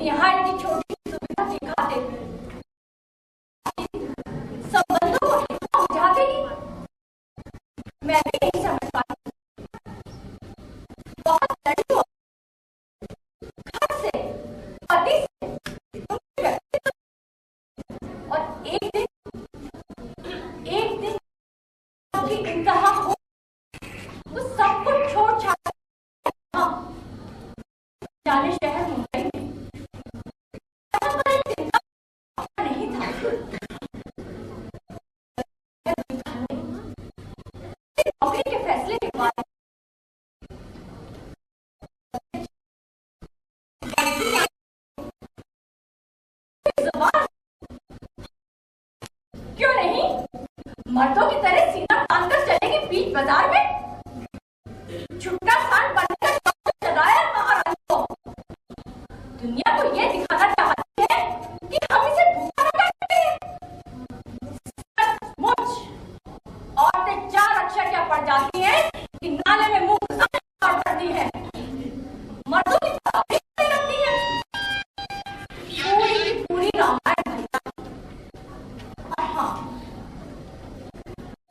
यहाँ इतनी छोटी सुविधा दिखाते संबंधों को कितना उलझाते ही मैं भी नहीं समझ पाती। बहुत लड़ी हो घर से, पति से, और एक दिन की इंतहा हो तो सब कुछ छोड़ छाड़ जाने शहर मुंबई में नहीं था। नौकरी के फैसले के बाद क्यों नहीं मर्दों की तरह सीना तानकर चलेगी बीच बाजार में, छुट्टा स्थान बनकर चलाया महारानी को। दुनिया को ये दिखाना चाहती है कि हम इसे भूखा न करते हैं। सचमुच औरतें चार अक्षर क्या पड़ जाती हैं कि नाले में मुंह घुसा पड़ती है, मर्दों की तरह लगती है। पूरी की पूरी रामायण भैया। और हाँ,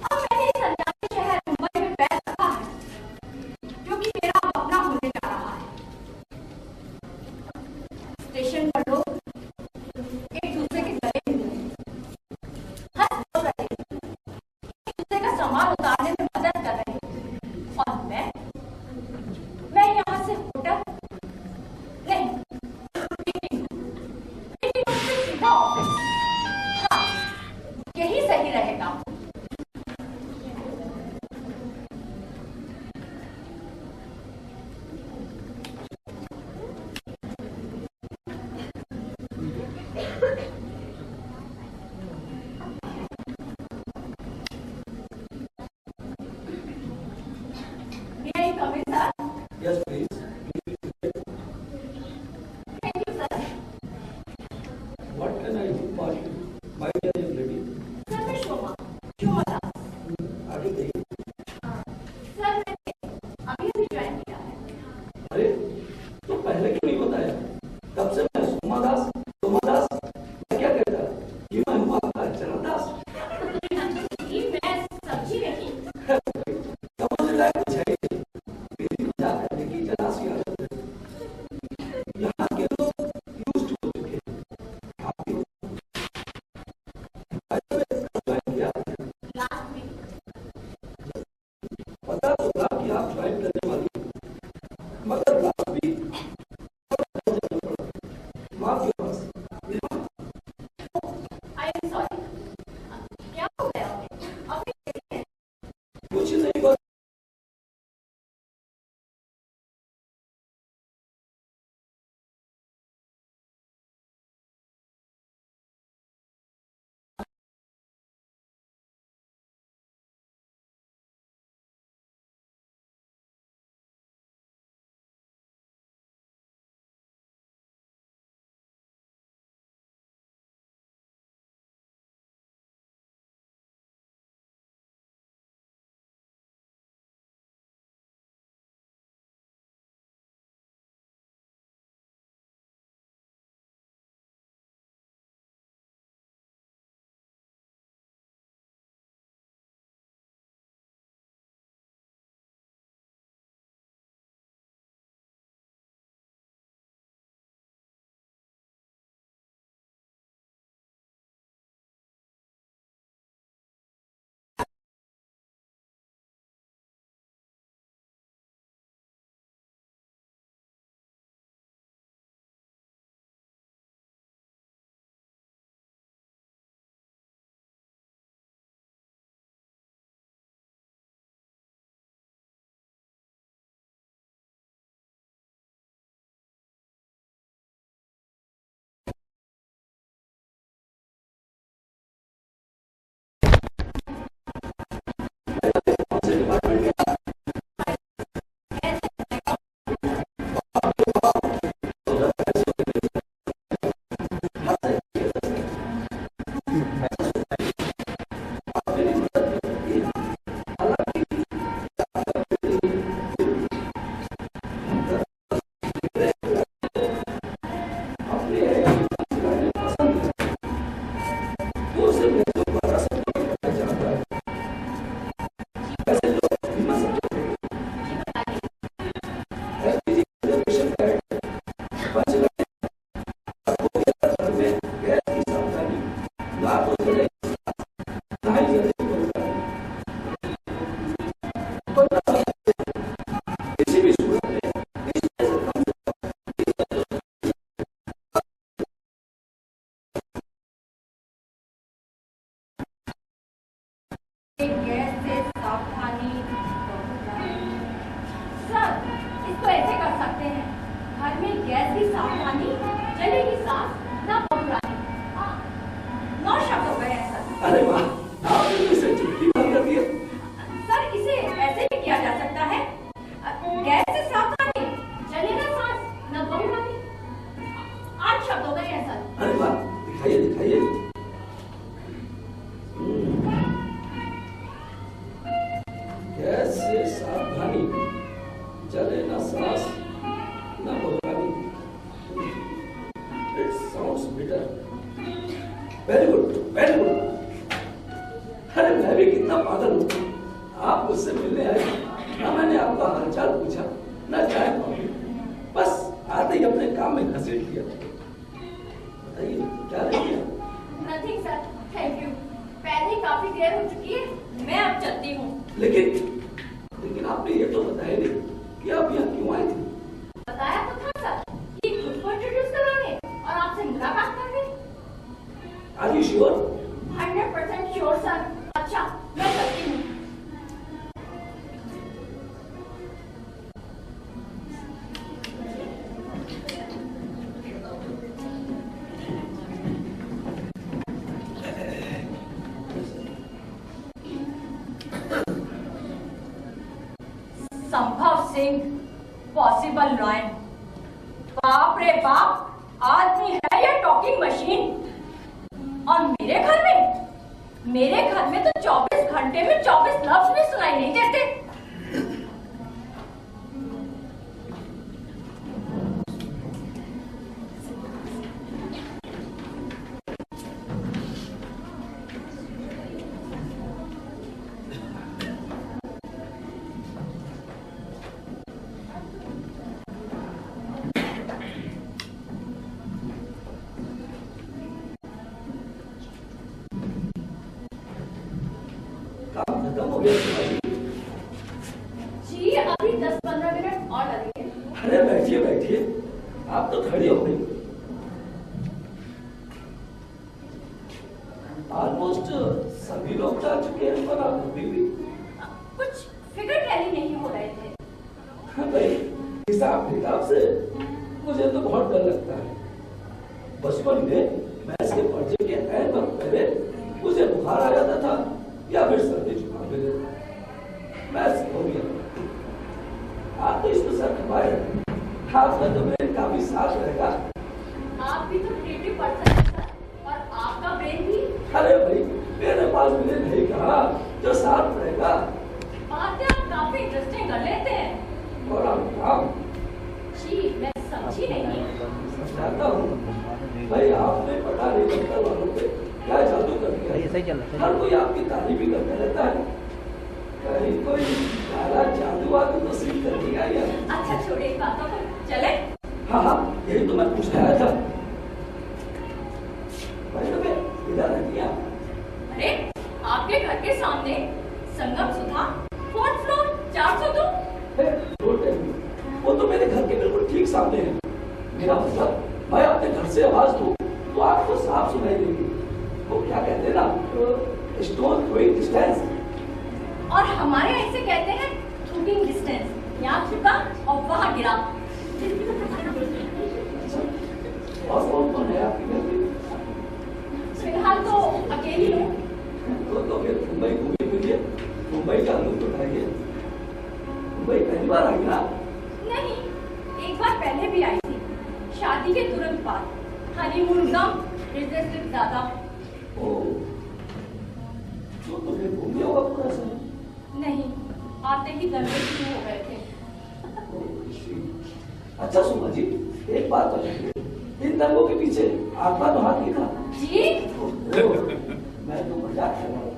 अब मैंने इस अनजाने शहर मुंबई में पैर ऐसी सावधानी जलेगी सांस ना घबरानी। 9 शब्द हो गए हैं सर। अरे वाह, आपने तो इसे चुटकी बंद कर दिया। सर इसे ऐसे भी किया जा सकता है, गैस से सावधानी जलेगा सांस ना घबरानी। 8 शब्द हो गए हैं सर। अरे वाह, दिखाइए दिखाइए। गैस से सावधानी जले ना सांस ना घबरानी। It sounds better. Very good, very good. अरे मैं भी कितना पागल हूँ, आप मुझसे मिलने आए ना, मैंने आपका हालचाल पूछा ना चाय कॉफी, बस आते ही अपने काम में घसीट दिया। बताइए क्या रह गया? Nothing sir, thank you. पहले ही काफी देर हो चुकी है, मैं अब चलती हूँ। लेकिन आपने ये तो बताया नहीं कि आप यहाँ क्यों आए थे? बताया तो था सर कि खुद को इंट्रोड्यूस कराने और आपसे मुलाकात करने। Are you sure? 100% sure sir. अच्छा मैं चलती हूँ। संभव सिंह, पॉसिबल लाइन। बाप रे बाप, आदमी है या टॉकिंग मशीन। और मेरे घर में तो 24 घंटे में 24 लफ्ज भी सुनाई नहीं देते। जी अभी 10-15 मिनट और लगेंगे। अरे बैठिए बैठिए, आप तो खड़ी हो गई। ऑलमोस्ट सभी लोग जा चुके हैं, पर आप अभी भी कुछ फिगर टैली नहीं हो रहे थे। भाई हिसाब किताब से मुझे तो बहुत डर लगता है। बचपन में मैथ्स के पर्चे के ऐन वक्त पहले मुझे बुखार आ जाता था या फिर सर्दी जुकाम हो जाता। मैथ्स हो गया, आप तो इसमें सर खपाए, आपका तो ब्रेन काफी साफ रहेगा। आप भी तो क्रिएटिव पर्सन हैं सर, और आपका ब्रेन भी। अरे भाई मेरे पास ब्रेन नहीं कहा जो साफ रहेगा। बातें आप काफी इंटरेस्टिंग कर लेते हैं। और आप काम जी मैं समझी नहीं। समझाता हूँ भाई, आपने पता नहीं लगता वालों पे क्या जादू कर दिया। हर कोई आपकी तारीफ भी करता रहता है, कहीं कोई काला जादू वादू तो सीख कर दिया या। अच्छा छोड़िए बातों को, चले। हाँ हाँ, यही तो मैं पूछने आया था। भाई तो मैं इधर रहती हैं। अरे आपके घर के सामने संगम सुधा 4th फ्लोर 402। वो तो मेरे घर के बिल्कुल ठीक सामने है। मेरा मतलब मैं अपने घर से आवाज दूं तो आपको साफ सुनाई देगी। वो क्या कहते हैं ना, स्टोन थ्रोइंग डिस्टेंस। और हमारे यहाँ इसे कहते हैं थ्रूइंग डिस्टेंस। यहाँ थूका और वहाँ गिरा। और कौन है आपके घर में? फिलहाल तो अकेली हूँ। तो फिर मुंबई घूमिए फिरिए, मुंबई का लुत्फ उठाइए। मुंबई पहली बार आई ना? नहीं, एक बार पहले भी आई थी, शादी के तुरंत बाद। हनीमून कम, बिजनेस ट्रिप ज्यादा। तो फिर घूम गया होगा पूरा समय? नहीं, आते ही दंगे शुरू हो गए थे। अच्छा सुमा जी, एक बात बताइए, इन दंगों के पीछे आपका तो हाथ नहीं था? जी मैं तो मजाक कर रहा हूँ।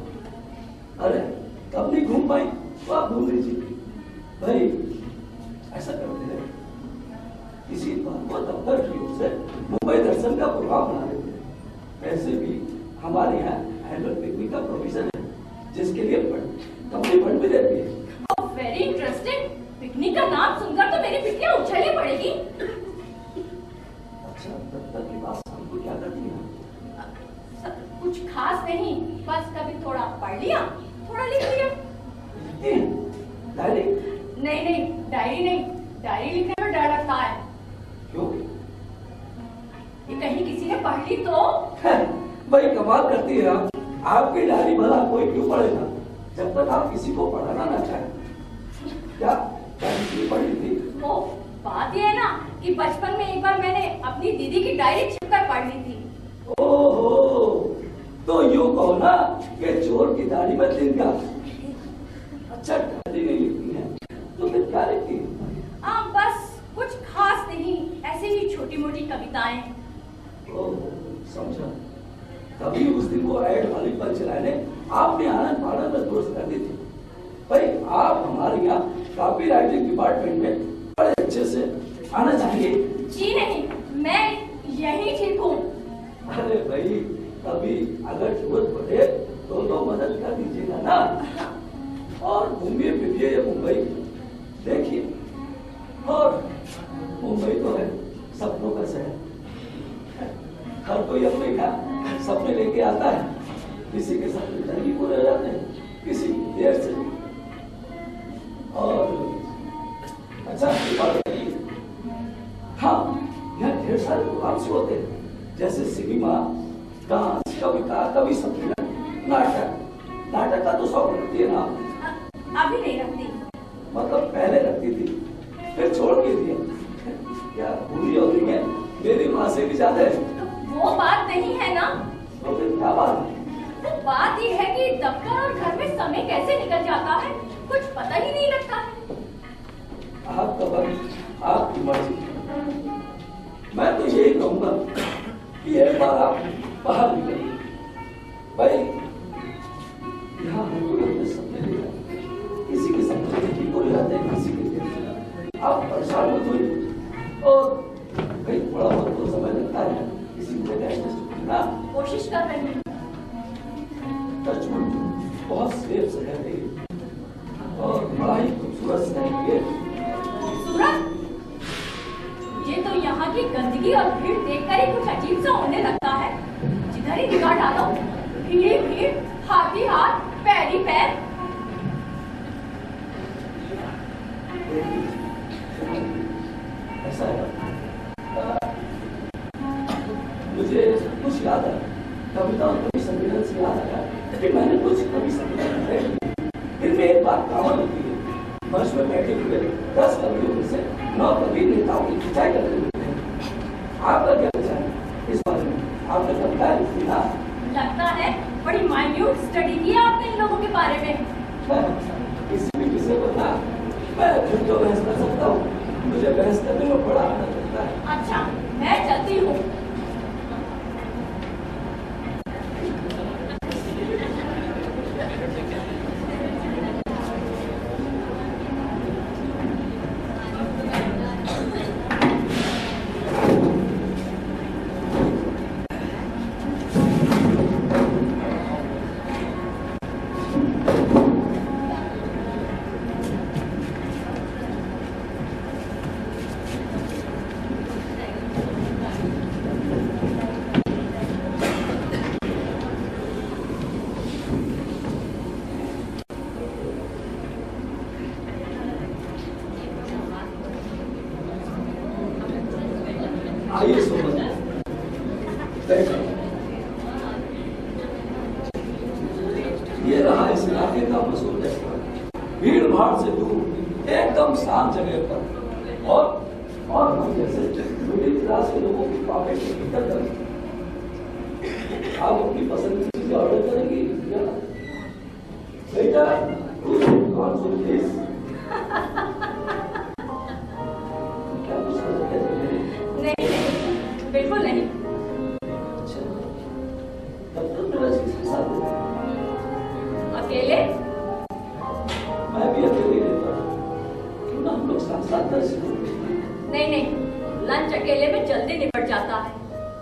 अरे कब नहीं घूम पाई तो आप घूम लीजिए भाई। ऐसा करते हैं, किसी भगवत दफ्तर की ओर से मुंबई दर्शन का प्रोग्राम बना लेते हैं। वैसे भी हमारे यहाँ एनुअल पिकनिक का प्रोविजन है, जिसके लिए कंपनी फंड भी देती है। Very interesting. पिकनिक का नाम सुनकर तो मेरी पिटियां उछलनी पड़ेगी। अच्छा, दफ्तर के पास हमको क्या करती है? कुछ खास नहीं, बस कभी थोड़ा पढ़ लिया, थोड़ा लिख लिया। डायरी? नहीं, डायरी नहीं। डायरी लिखने में डर लगता है। क्यों? कहीं किसी ने पढ़ ली तो? भाई कमाल करती है आप। आपकी डायरी भला कोई क्यों पढ़ेगा जब तक आप किसी को पढ़ाना ना चाहें। क्या किसी पढ़ी थी? वो बात ये है ना कि बचपन में एक बार मैंने अपनी दीदी की डायरी छिपकर पढ़ ली थी। ओहो, तो यूं कहो ना कि चोर की दाढ़ी में तिनका। अच्छा, डायरी नहीं लिखती है तो फिर क्या लिखती है? बस कुछ खास नहीं, ऐसे ही छोटी मोटी कविताएं। ओह, समझा। तभी उस दिन वो ऐड वाली पर चलाने आपने आनंद पानंद में दोस्त कर दी थी। भाई आप हमारे यहाँ कॉपी राइटिंग डिपार्टमेंट में बड़े अच्छे से आना चाहिए। जी नहीं, मैं यही ठीक हूँ। अरे भाई, कभी अगर जरूरत पड़े तो मदद कर दीजिएगा ना। और घूमिए फिरिए मुंबई देखिए। और मुंबई तो है सपनों का शहर। हर कोई अपने यहाँ सपने लेके आता है। किसी के सपने जल्दी पूरे हो जाते हैं, किसी देर से। और अच्छा, हाँ, यहाँ ढेर सारे प्रोग्राम होते हैं, जैसे सिनेमा, डांस, कविता, कवि सम्मेलन, नाटक। नाटक का तो शौक रखती है ना? अभी नहीं रखती। मतलब पहले रखती थी, फिर छोड़ के दिया। क्या भूली हो गई है? मेरी माँ से भी ज्यादा है। वो बात नहीं है ना। तो फिर क्या बात है? वो बात ये है कि दफ्तर और घर में समय कैसे निकल जाता है, कुछ पता ही नहीं लगता है। आपका वक्त, आपकी मर्जी। मैं तो यही कहूंगा कि एक बार आप बाहर निकलिए। भाई यहाँ हर कोई अपने सपने ले जाते हैं, किसी के सपने ठीक हो जाते हैं, किसी के आप परेशान मत होइए। और भाई थोड़ा बहुत तो समय लगता है, किसी जगह एडजस्ट करना कोशिश कर रही हूँ। बहुत सेफ जगह है और बड़ा ही खूबसूरत शहर है। खूबसूरत? ये तो यहाँ की गंदगी और भीड़ देखकर ही कुछ अजीब सा होने लगता है। जिधर ही निगाह डालो, भीड़ ही भीड़, हाथ ही हाथ, पैर ही पैर। ऐसा है। मुझे कुछ याद है, कविता और कवि सम्मेलन से याद आया कि मैंने कुछ कवि सम्मेलन किए। इनमें एक बात कॉमन होती है, मंच में बैठे हुए 10 कवियों में से 9 कवि नेताओं की खिंचाई करते होते हैं। आपका क्या विचार है इस बारे में? आपने कविताएं लिखी ना? लगता है बड़ी माइन्यूट स्टडी की आपने इन लोगों के बारे में। किसी भी विषय पर ना मैं फिर तो बहस कर सकता हूँ। मुझे बहस करने में बड़ा आनंद लगता है। अच्छा, मैं चलती हूँ। आइए सोमन, ये रहा इस इलाके का मशहूर रेस्टोरेंट, भीड़ भाड़ से दूर, एकदम शांत जगह पर। और हम जैसे मिडिल क्लास के लोगों की पॉकेट में निकल कर आप अपनी पसंद की चीजें ऑर्डर करेंगी या बेटा कौन सी प्लीज? क्या कुछ नहीं, बिल्कुल नहीं। अच्छा, तब तो मेरा किसके साथ है? अकेले? मैं भी अकेले रहता हूँ, क्यों ना हम लोग साथ साथ कर सकते? नहीं, लंच अकेले में जल्दी निपट जाता है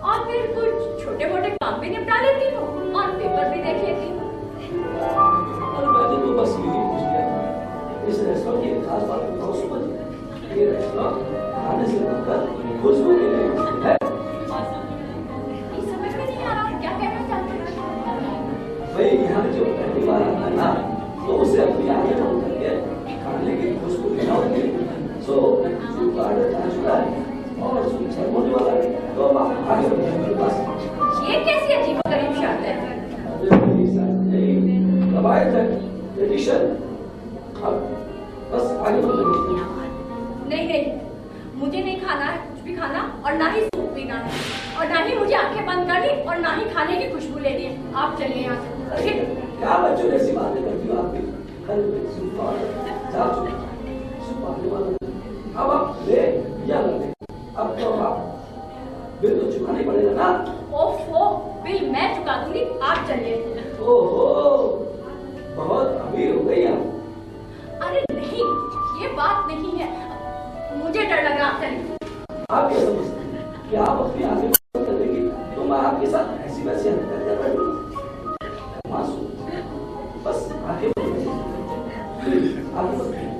और फिर कुछ छोटे मोटे काम भी निपटा लेती हूँ और पेपर भी देख लेती हूँ। और मैंने तो बस यही पूछ लिया, इस रेस्टोरेंट की एक खास बात बताओ सुमन, ये रेस्टोरेंट खाने से लेकर खुशबू के लिए है। ये समझ में नहीं आ रहा क्या कहना चाहते हैं। भाई यहाँ जो पहली बार आता है ना, तो उसे अपनी आगे बंद करके खाने की खुशबू लेना होती है। सो ऑर्डर ट्रांसफर और होने वाला है तो आप आगे बढ़िए। ट्रेडिशन। अब बस आगे बढ़ो। नहीं नहीं, मुझे नहीं खाना है कुछ भी खाना, और ना ही सूप पीना है, और ना ही मुझे आंखें बंद करनी, और ना ही खाने की खुशबू लेनी है। आप चलिए यहाँ से। अरे क्या बच्चों जैसी बातें करती हो आपकी? कल सुबह जा चुका, सुबह आने वाला। अब आप ले या न ले, अब तो आप बिल तो चुकाना ही पड़ेगा ना। ओफो, बिल मैं चुका दूंगी, आप चलिए। ओहो, बहुत अमीर हो गई आप। अरे नहीं, ये बात नहीं है, मुझे डर लग रहा। आप चलिए। आप ये समझते हैं कि आप अपनी आगे कर देंगी तो मैं आपके साथ ऐसी वैसी हरकत कर रही मासूम, बस आगे बढ़िए, आगे बढ़िए।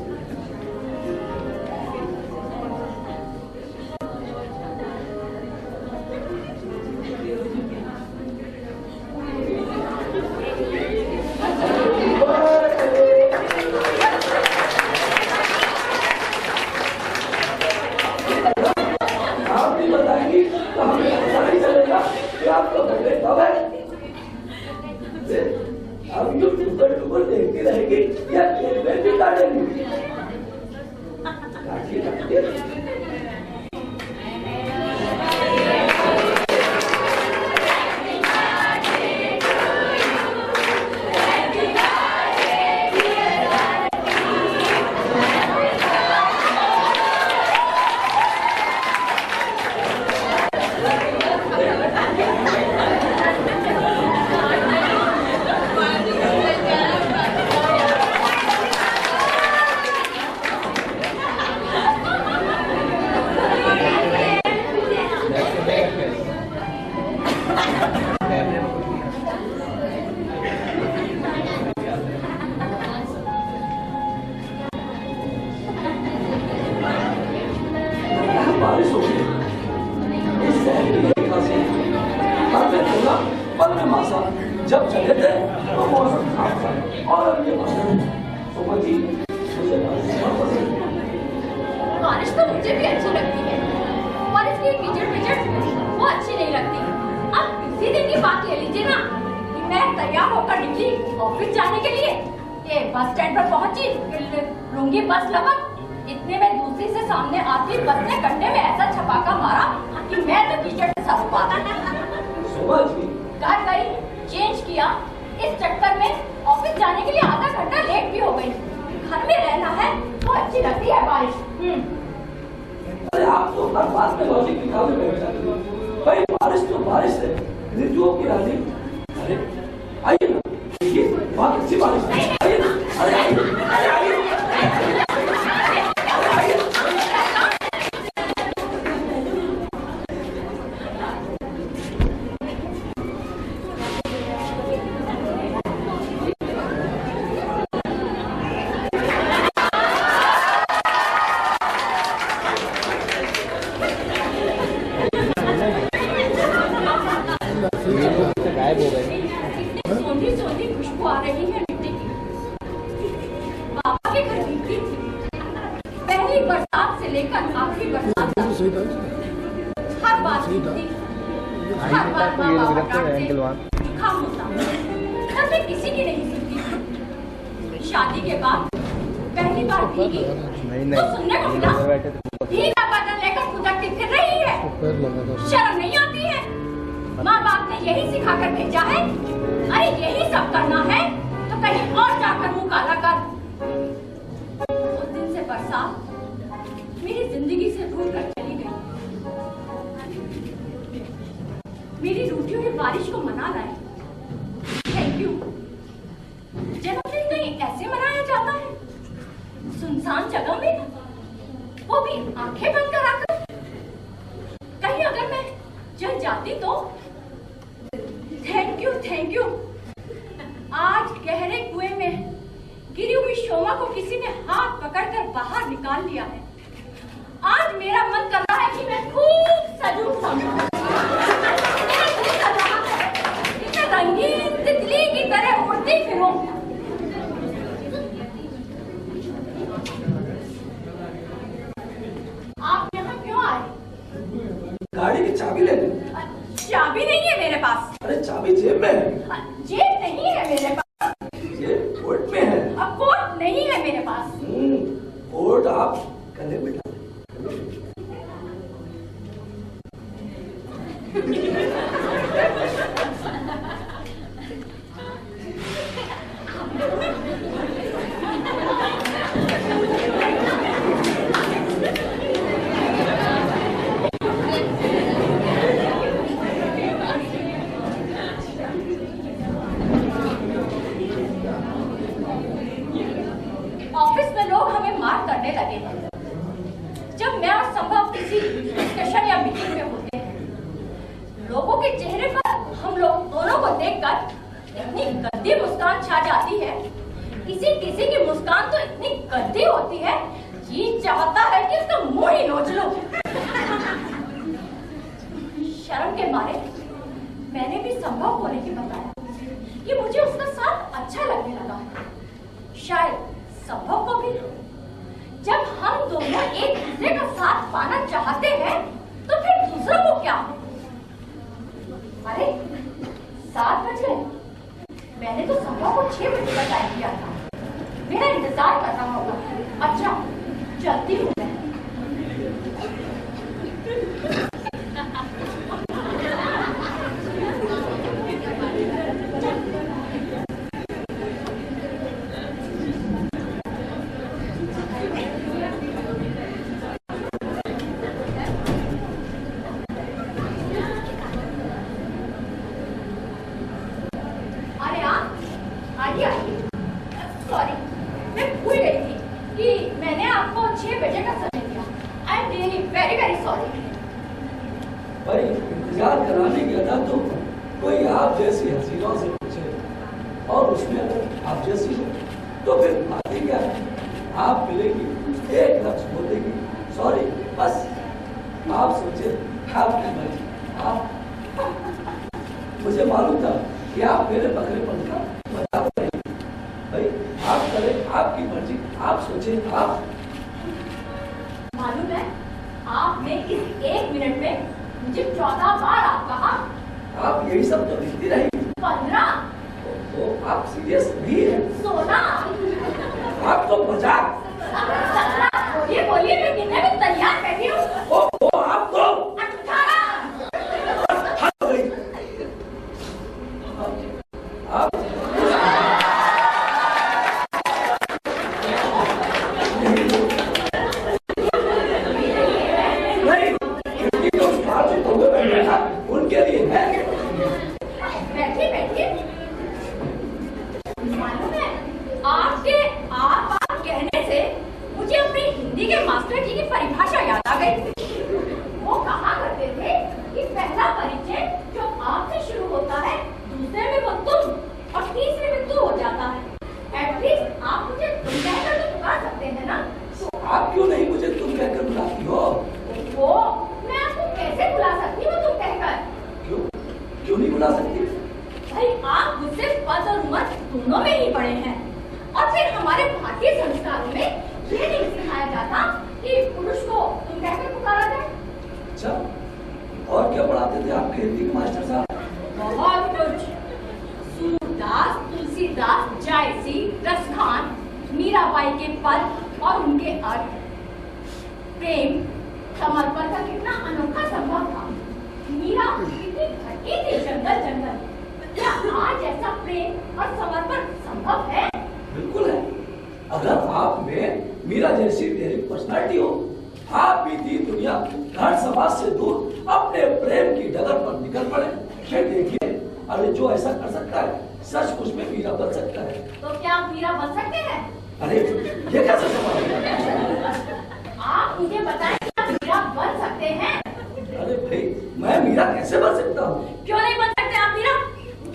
अब यूं टुकर देखती रहेगी या मैं भी काटेंगी। काटिए काटिए। बारिश हो गई, इस शहर की रेखा से हमें बोला पल में मासा, जब चले थे तो मौसम खराब था, और अब ये मौसम सुमन जी मुझे वापस बारिश तो मुझे भी अच्छी लगती है, और इसकी कीचड़ पिचड़ वो अच्छी नहीं लगती। अब इसी दिन की बात ले लीजिए ना कि मैं तैयार होकर निकली ऑफिस जाने के लिए। ये बस स्टैंड पर पहुंची, लूंगी बस लपक, इतने में दूसरी से सामने आती बस ने गड्ढे में ऐसा छपाका मारा कि मैं तो कीचड़ से सब पाता। सुमन जी घर गई, चेंज किया, इस चक्कर में ऑफिस जाने के लिए आधा घंटा लेट भी हो गई। घर में रहना है तो अच्छी लगती है बारिश। अरे आप तो हर बात में लॉजिक निकालने बैठ जाते हो। भाई बारिश तो बारिश है, ऋतुओं की रानी। अरे आइए ना, देखिए बहुत अच्छी बारिश है, आइए ना, अरे आइए, अरे आइए। सोनी सोनी खुशबू आ रही है मिट्टी की। पापा के घर बीती थी, पहली बरसात से लेकर आखिरी बरसात तक हर बात बीती, हर बात माँ बाबा डांटते, खाम होता, घर में किसी की नहीं सुनती। शादी के बाद पहली बार भीगी तो सुनने को मिला भीगा बदन लेकर खुदकती फिर रही है। शर्म नहीं आती है? माँ बाप ने यही सिखाकर भेजा है, अरे यही सब करना है तो कहीं और जाकर मुंह काला कर। उस दिन से बरसात मेरी जिंदगी से रूठ कर चली गई। मेरी रूठी हुई बारिश को मना रहा है। Thank you. जन्मदिन कहीं ऐसे मनाया जाता है, सुनसान जगह में, वो भी आंखें बंद कराकर। कहीं अगर मैं जल जाती तो। Thank you thank you. आज गहरे कुएं में गिरी हुई शोमा को किसी ने हाथ पकड़कर बाहर निकाल लिया है। आज मेरा मन कर रहा है कि मैं खूब सजूं समझूं। रंगीन तितली की तरह उड़ती फिरूं। आप यहाँ क्यों आए? गाड़ी की चाबी ले लो। चाबी नहीं है मेरे पास। अरे चाबी जेब में है। जेब नहीं है मेरे पास। जेब कोट में है। चले बेटा। ऑफिस में लोग हमें मार करने लगे हैं। जब मैं और संभव किसी डिस्कशन या मीटिंग में होते हैं, लोगों के चेहरे पर हम लोग दोनों को देखकर इतनी गंदी मुस्कान छा जाती है। किसी किसी की मुस्कान तो इतनी गंदी होती है, जी चाहता है कि उसका मुंह ही नोच लूं। शर्म के मारे मैंने भी संभव होने की बताया कि मुझे उसका साथ अच्छा लगने लगा है। शायद संभव को भी। जब हम दोनों एक दूसरे का साथ पाना चाहते हैं तो फिर दूसरों को क्या? अरे 7 बज गए। मैंने तो संभव को 6 बजे का टाइम दिया था। मेरा इंतजार कर रहा होगा। अच्छा चलती हूँ मैं। सॉरी, मैं भूल गई थी कि मैंने आपको 6 बजे का समय दिया। I am really very very sorry. भाई इंतजार कराने की अदा तो कोई आप जैसी हसीनों से पूछे और उसमें अगर आप जैसी हो तो फिर बात ही क्या है? आप मिलेगी, एक लफ्ज बोलेगी सॉरी, बस आप सोचे आपकी मर्जी। आप मुझे मालूम था कि आप मेरे बकरेपन का मजाक करेंगे। भाई आप करें, आपकी मर्जी, आप सोचे। आप मालूम है आपने इस 1 मिनट में मुझे 14 बार आप कहा। आप यही सब तो लिखती रही। 15। तो आप सीरियस नहीं है? 16। आप तो मजाक। बोलिए बोलिए, मैं कितने में तैयार बैठी हूँ। आप तो 18। आप उनके लिए है। बैठिए बैठिए। मालूम है आपके आप कहने से मुझे अपने हिंदी के मास्टर जी की परिभाषा याद आ गई। वो कहा करते थे कि पहला परिचय जो आपसे शुरू होता है, दूसरे में वो तुम और तीसरे में तू हो जाता है। एटलीस्ट आप मुझे तुम कहकर तो पुकार सकते हैं ना? तो आप क्यों नहीं मुझे तुम कहकर बुलाती हो? वो मैं आपको कैसे बुला सकती हूँ तुम कहकर? क्यों नहीं बुला सकती? भाई आप मुझसे पद और उम्र दोनों में ही बड़े हैं, और फिर हमारे भारतीय संस्कारों में ये नहीं सिखाया जाता कि पुरुष को तुम कहकर पुकारा जाए। अच्छा, और क्या पढ़ाते थे आपके हिंदी के मास्टर साहब? बहुत कुछ। सूरदास, तुलसीदास, जायसी, रसखान, मीराबाई के पद और उनके अर्थ, प्रेम, समर्पण का कितना अनोखा संभव था। मीरा कितनी घटी थी जंगल जंगल। क्या आज ऐसा प्रेम और समर्पण संभव है? बिल्कुल है। अगर आप में मीरा जैसी डेयरिंग पर्सनालिटी हो, आप भी दी दुनिया घर समाज से दूर अपने प्रेम की डगर पर निकल पड़े। फिर देखिए, अरे जो ऐसा कर सकता है सच कुछ में मीरा बन सकता है। तो क्या आप मीरा बन सकते हैं? अरे ये कैसे सवाल है? आप मुझे बताएं कि आप मीरा बन सकते हैं? अरे भाई, मैं मीरा कैसे बन सकता हूँ? क्यों नहीं बन सकते आप मीरा?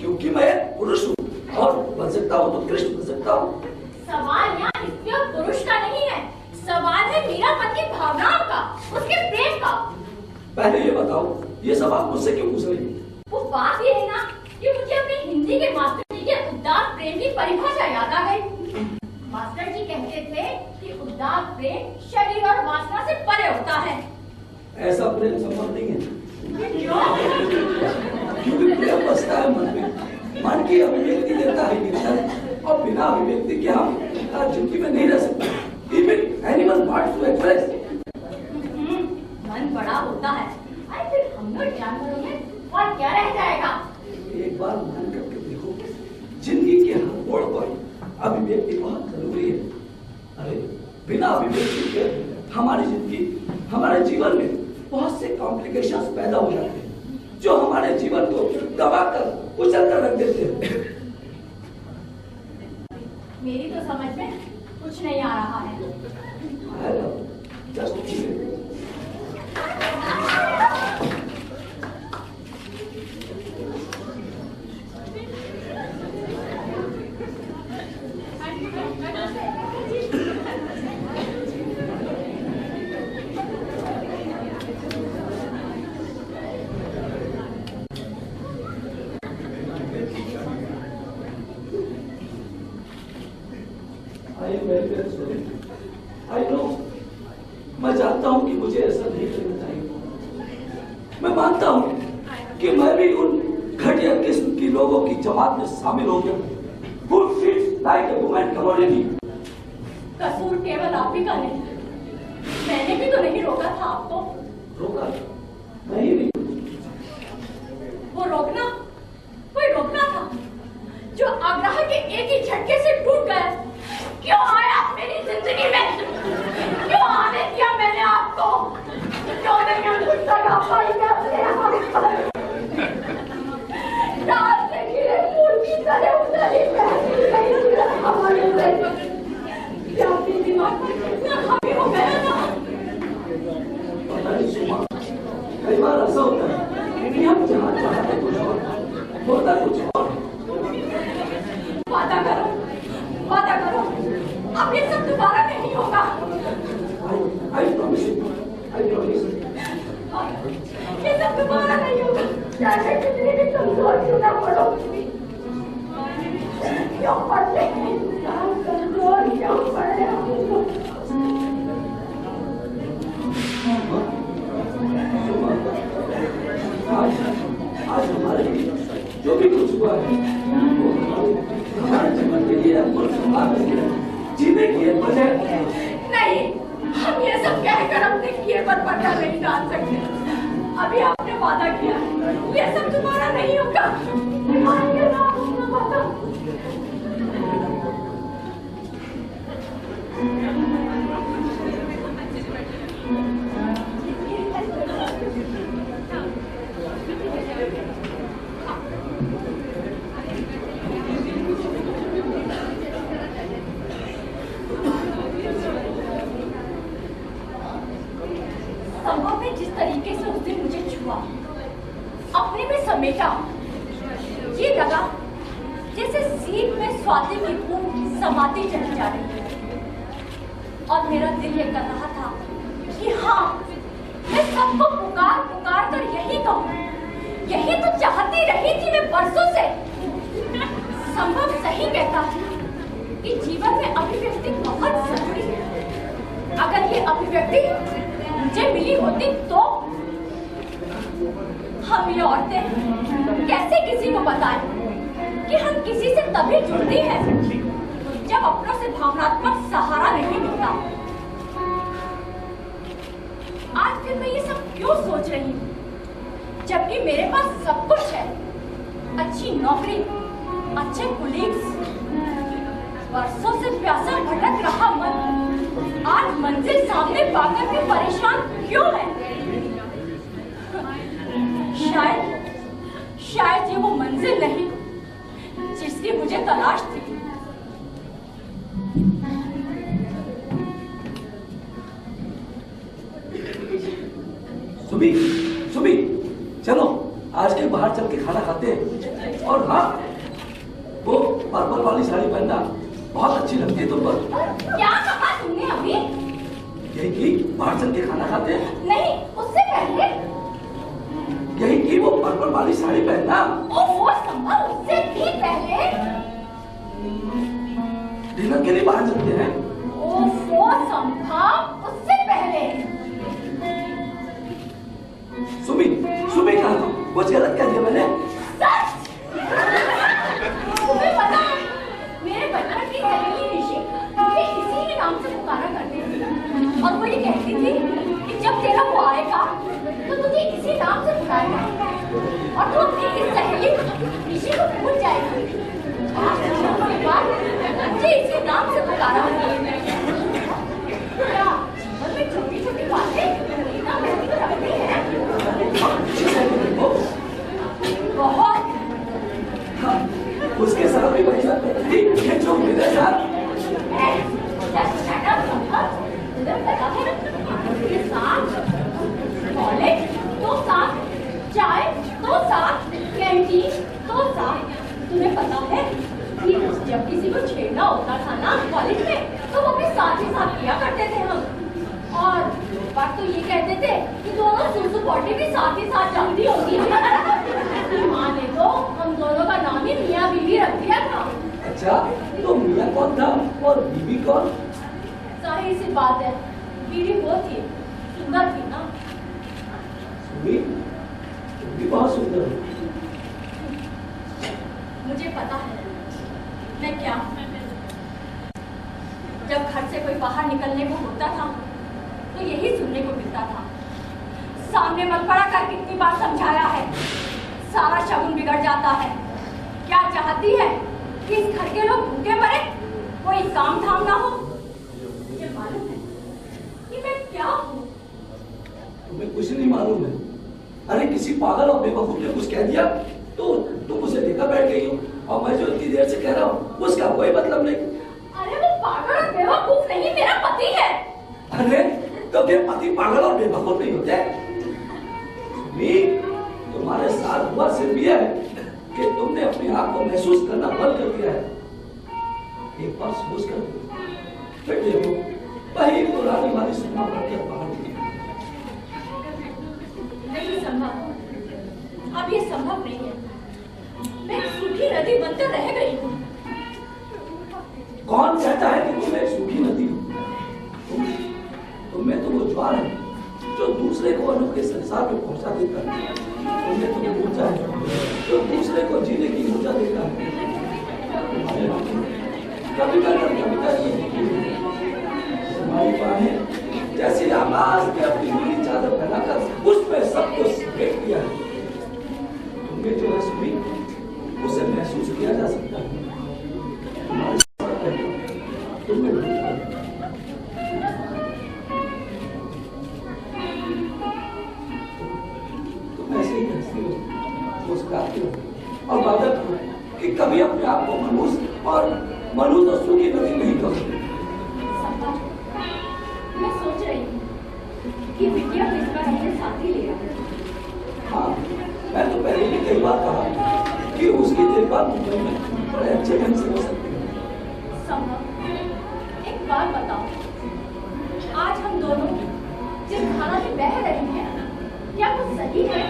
क्योंकि मैं पुरुष हूँ और बन सकता हूँ तो कृष्ण बन सकता हूँ। सवाल यहाँ स्त्री और पुरुष का नहीं है, सवाल है मीरापन की भावनाओं का, उसके प्रेम का। पहले ये बताओ, ये सवाल मुझसे क्यों पूछ रही है? वो बात ये है ना कि मुझे अपने हिंदी के मास्टर जी के उदार प्रेम की परिभाषा याद आ गई। मास्टर जी कहते थे कि उदार प्रेम शरीर और वासना से परे होता है। ऐसा प्रेम संभव नहीं है। क्यों? क्योंकि प्रेम बसता है मन में, मन की अभिव्यक्ति देता है नेचर, और बिना अभिव्यक्ति के हम जिंदगी में नहीं रह सकते। Even animal parts express. मन बड़ा होता है, फिर हम लोग जानवरों में और क्या रह जाएगा। एक बार मन करके देखो, जिंदगी के हर मोड़ पर अभिव्यक्ति बहुत जरूरी है। अरे बिना अभिव्यक्ति के हमारी जिंदगी, हमारे जीवन में बहुत से कॉम्प्लिकेशंस पैदा हो जाते हैं, जो हमारे जीवन को दबाकर उछल कर रख देते हैं। मेरी तो समझ में कुछ नहीं आ रहा है। मैं जानता हूं कि मुझे ऐसा नहीं करना चाहिए। मैं मानता हूं कि मैं भी उन घटिया किस्म की लोगों की जमात में शामिल हो गया। Who treats like a woman commodity? कसूर केवल आप ही का नहीं, मैंने भी तो नहीं रोका था आपको। रोका? नहीं भी। वो रोकना कोई रोकना था जो आग्रह के एक ही झटके से टूट गया। क्यों आया मेरी जिंदगी में? क्यों आने दिया मैंने आपको? क्यों नहीं कुछ लगा पाई रात से गिरे फूल की तरह उतरी हमारे क्या आपकी दिमाग में कितना हावी हो गया था? पता नहीं सुमा, कई बार ऐसा होता है कि हम जहाँ चाहते कुछ और, होता कुछ और। वादा करो, वादा करो, अब ये सब दोबारा नहीं होगा। I promise you, I promise you. ये सब दोबारा नहीं होगा, चाहे कितनी भी कमजोर क्यों ना पड़ो। क्यों पड़ते हैं कमजोर, क्यों पड़े आज हमारे लिए जो भी कुछ हुआ है वो हमारे जीवन के लिए जीने की एक वजह नहीं। हम ये सब कहकर अपने किए पर पर्दा नहीं डाल सकते। अभी आपने वादा किया, ये सब दोबारा नहीं होगा। संभव है जिस तरीके से उसने मुझे छुआ, अपने में समेटा, ये लगा जैसे सीप में स्वाति की बूंद समाती चली जा रही है। और मेरा दिल ये कर रहा था कि हाँ, मैं सबको पुकार पुकार कर यही कहूँ, यही तो चाहती रही थी मैं बरसों से। संभव सही कहता कि जीवन में अभिव्यक्ति बहुत जरूरी है। अगर ये अभिव्यक्ति मुझे मिली होती तो हम ये औरतें कैसे किसी को बताएं कि हम किसी से तभी जुड़ती हैं जब अपनों से भावनात्मक सहारा नहीं मिलता। आज फिर मैं ये सब क्यों सोच रही हूँ, जबकि मेरे पास सब कुछ है, अच्छी नौकरी, अच्छे कुलीग्स, वर्षों से प्यासा भटक रहा मन आज मंजिल सामने पाकर भी परेशान क्यों है? शायद ये वो मंजिल नहीं जिसकी मुझे तलाश थी। सुबी, सुबी, चलो आज के बाहर चल के खाना खाते हैं। और हाँ, वो पर्पल वाली साड़ी पहनना बहुत अच्छी लगती है तुम पर। क्या कहा तुमने अभी? यही कि बाहर चल के खाना खाते हैं। नहीं, उससे पहले यही कि वो पर्पल वाली साड़ी पहनना। वो संभव उससे भी पहले डिनर के लिए बाहर चलते हैं। वो संभव उससे पहले। सुबी, सुबी कहा कुछ गलत कह दिया मैंने? सच? तुम्हें पता है मेरे बचपन की सहेली ऋषि मुझे इसी के नाम से पुकारा करते थे और वो ये तो तुझे इसी नाम से बुलाएगा और तू अपनी इस सहेली ऋषि को भूल जाएगी। आज के बाद मुझे इसी नाम से पुकारा। क्या जीवन में छोटी छोटी बातें इतना महत्व रखती हैं? बहुत। हाँ, उसके साथ भी वही बात है, ये जो मेरे साथ कॉलेज तो साथ, चाय तो साथ, कैंटीन तो साथ। तुम्हें पता है कि जब किसी को छेड़ना होता था ना कॉलेज में, तो वो भी साथ ही साथ किया करते थे हम। और बात तो ये कहते थे कि दोनों सुसु पॉटी भी साथ ही साथ चलती होगी। माँ ने तो हम दोनों का नाम ही मियाँ बीवी रख दिया था। अच्छा, तो मियाँ कौन था और बीवी कौन? जाहिर सी बात है, बीवी वो थी, सुंदर थी ना। सुमी, तुम भी बहुत सुंदर हो। मुझे पता है मैं क्या हूँ। जब घर से कोई बाहर निकलने को होता था तो यही सुनने को मिलता था, सामने मत पड़ा कर कितनी बार समझाया है, सारा शगुन बिगड़ जाता है। क्या चाहती है कि इस घर के लोग भूखे मरे, कोई काम धाम ना हो? मुझे मालूम है कि मैं क्या हूँ। तुम्हें कुछ नहीं मालूम है। अरे किसी पागल और बेवकूफ ने कुछ कह दिया तो तुम उसे लेकर बैठ गई हो, और मैं जो इतनी देर से कह रहा हूँ उसका कोई मतलब नहीं। अरे वो पागल और बेवकूफ नहीं, मेरा पति है। अरे तो फिर पति पागल और बेवकूफ नहीं होते? तुम्हारे साथ हुआ सिर्फ यह है कि तुमने अपने आप को महसूस करना बंद कर दिया है। एक बार सोच कर फिर देखो, वही पुरानी वाली सुना बढ़कर बाहर नहीं संभव, अब ये संभव नहीं है। मैं सूखी नदी बनकर रह गई हूँ। कौन कहता है कि तुम एक सूखी नदी हो? तुम्हें तो वो ज्वार है जो दूसरे को अनोखे संसार में पहुंचा देता है। तुम्हें तो वो ऊर्जा है जो दूसरे को जीने की ऊर्जा देता है। कविता तुम्हारी बाहें जैसे आकाश में अपनी नीली चादर फैलाकर उस पर सब कुछ फेंक दिया है। तुम्हें जो है सुनी उसे महसूस किया जा सकता है। तुम ऐसे ही हंसती हो, मुस्कुराती हो और वादा करो कि कभी अपने आप को मनुष्य और सूखी नदी नहीं करोगे। मैं सोच रही हूँ कि विद्या को इस बार अपने साथ ही ले आओ। हाँ, मैं तो पहले भी कई बार कहा कि उसकी देखभाल मुंबई में बड़े अच्छे ढंग से हो सकती है। संभव, एक बात बताओ, आज हम दोनों जिस धारा में बह रहे हैं, क्या वो सही है?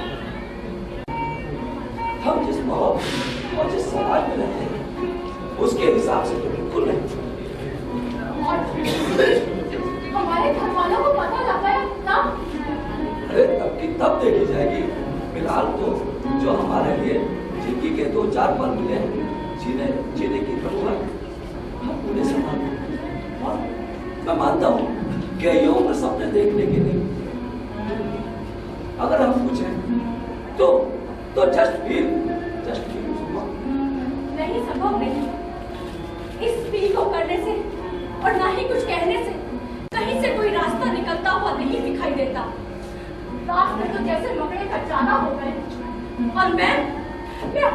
हम जिस माहौल और जिस समाज में रहते हैं उसके हिसाब से तो बिल्कुल नहीं। और हमारे घर वालों को पता लग गया तब? अरे तब की तब देखी जाएगी। फिलहाल तो जो हमारे लिए जिंदगी के 2-4 पल मिले हैं, जीने की जरूरत हम पूरे संभाल। और मैं मानता हूँ कि ये उम्र सपने देखने की नहीं। अगर हम कुछ हैं तो जस्ट फील नहीं, संभव नहीं। इस फील को करने से और ना ही कुछ कहने से कहीं से कोई रास्ता निकलता हुआ नहीं दिखाई देता। रास्ते तो जैसे मकड़े का जाना हो गए, और मैं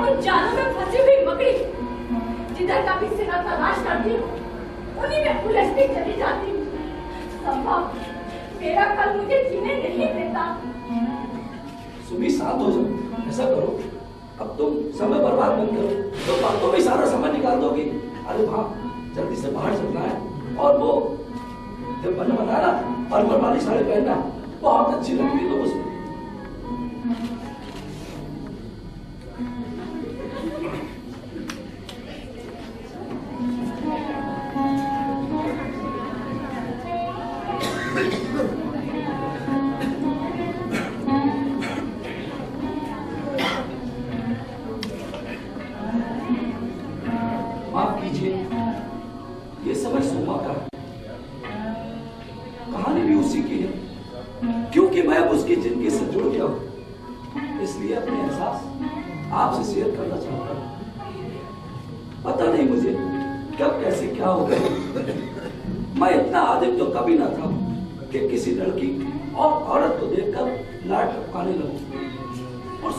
उन जालों में फंसी हुई मकड़ी जिधर का भी सिरा तलाश करती हूँ, उन्हीं में उलझती चली जाती हूँ। संभव, मेरा कल मुझे जीने नहीं देता। सुबह 7 हो जाओ, ऐसा करो, अब तुम समय बर्बाद मत करो, तो बातों में सारा समय निकाल दोगी। अरे हाँ, जल्दी से बाहर चलना है। और वो जब मैंने बताया ना अरमन वाली साड़ी पहनना बहुत अच्छी लगती है, तो उसमें माफ कीजिए, ये समय सोमा का है, कहानी भी उसी की है। क्यों क्योंकि मैं अब उसकी जिंदगी से जुड़ गया हूं, इसलिए अपने एहसास आपसे शेयर करना चाहता हूं। पता नहीं मुझे कब कैसे क्या हो गया, मैं इतना आदिम तो कभी ना था कि किसी लड़की और औरत को देखकर लाड टपकाने लगूं। और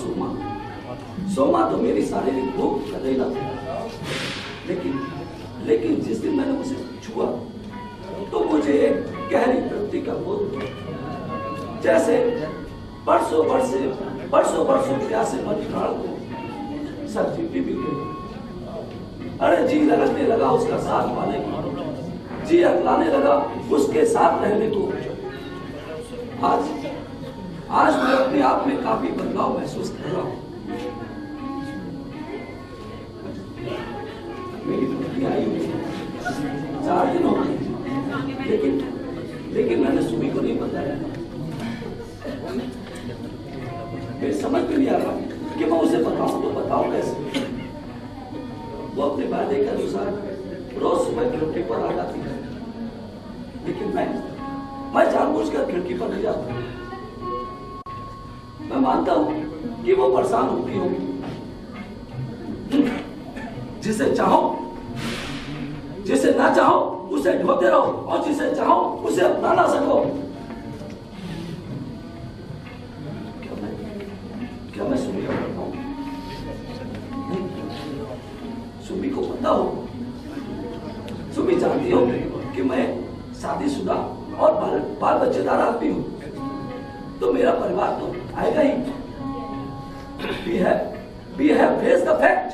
सोमा तो मेरी शारीरिक भूख कतई ना था, लेकिन जिस दिन मैंने उसे छुआ तो मुझे एक गहरी तृप्ति का बोध हुआ, जैसे बरसों बरसों प्यासे मन प्राण को सब्जी भी गई। अरे जी लगने लगा उसका साथ पाने को, जी अकलाने लगा उसके साथ रहने को। आज मैं अपने आप में काफी बदलाव महसूस कर रहा हूं। मेरी पत्नी आई हुई 4 दिन हो गए, लेकिन मैंने सुमी को नहीं बताया। मेरी समझ में नहीं आ रहा कि मैं उसे बताऊं तो बताऊं कैसे। वो अपने वादे के अनुसार रोज सुबह खिड़की पर आ जाती है, लेकिन मैं जानबूझकर खिड़की पर नहीं जाता। मैं मानता हूं कि वो परेशान होती होगी। जिसे चाहो, जिसे ना चाहो उसे ढोते रहो, और जिसे चाहो उसे अपना ना सको। क्या मैं सुमी को बताऊं? सुमी को पता हो, सुमी जानती हो कि मैं शादीशुदा और बाल बच्चेदार आदमी हूं, तो मेरा परिवार तो आएगा ही। We have faced the fact.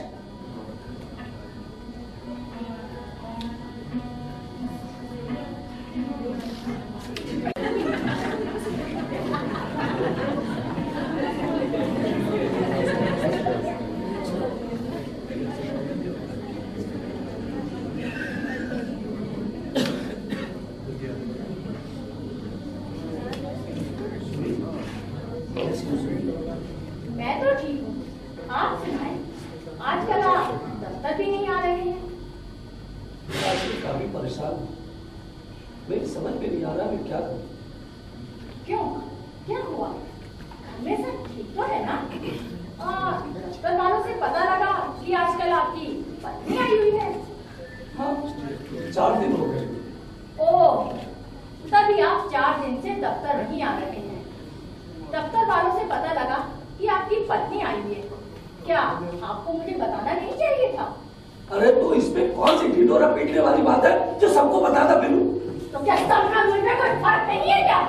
मैं तो ठीक हूँ, आप सुनाएं। आजकल आप दफ्तर भी नहीं आ रहे हैं। आजकल काफी परेशान हूँ, मेरी समझ में नहीं आ रहा मैं क्या करूँ। क्यों, क्या हुआ? घर में सब ठीक तो है ना? दफ्तर वालों से पता लगा कि आजकल आपकी पत्नी आई हुई है। हाँ, 4 दिन हो गए। ओह, तभी आप 4 दिन से दफ्तर नहीं आ रहे हैं। दफ्तर वालों से पता लगा कि आपकी पत्नी आई है। क्या आपको मुझे बताना नहीं चाहिए था? अरे तो इसमें कौन सी ढिंढोरा पीटने वाली बात है जो सबको बताना बिलू? तो क्या सबका मुझ में कोई फर्क नहीं है क्या?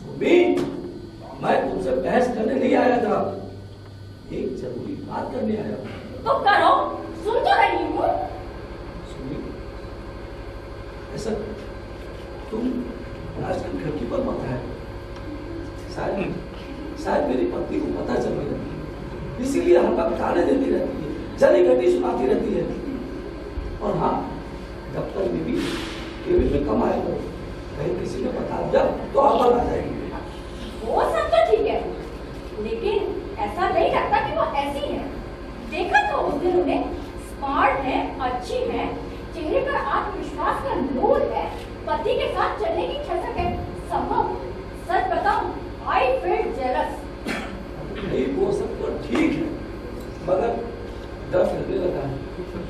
सुमी, मैं तुमसे बहस करने नहीं आया था, एक जरूरी बात करने आया। तो करो, सुन तो रही हूँ। सुमी, ऐसा तुम आजकल खिड़की पर मत है। शायद मेरी पत्नी को पता चल गया, इसीलिए हर वक्त ताने देती रहती है, जली घटी सुनाती रहती है। और हाँ, दफ्तर में भी केबिन में कम आया करो, कहीं किसी ने बता दिया तो आफत आ जाएगी। वो सब तो ठीक है, लेकिन ऐसा नहीं लगता कि वो ऐसी है। देखा तो उस दिन उन्हें, स्मार्ट है, अच्छी है, चेहरे पर आत्मविश्वास का नूर है, पति के साथ चलने की खसक है। संभव, सच बताऊं, I feel jealous. नहीं, वो सब तो ठीक है, मगर डर लगने लगा है,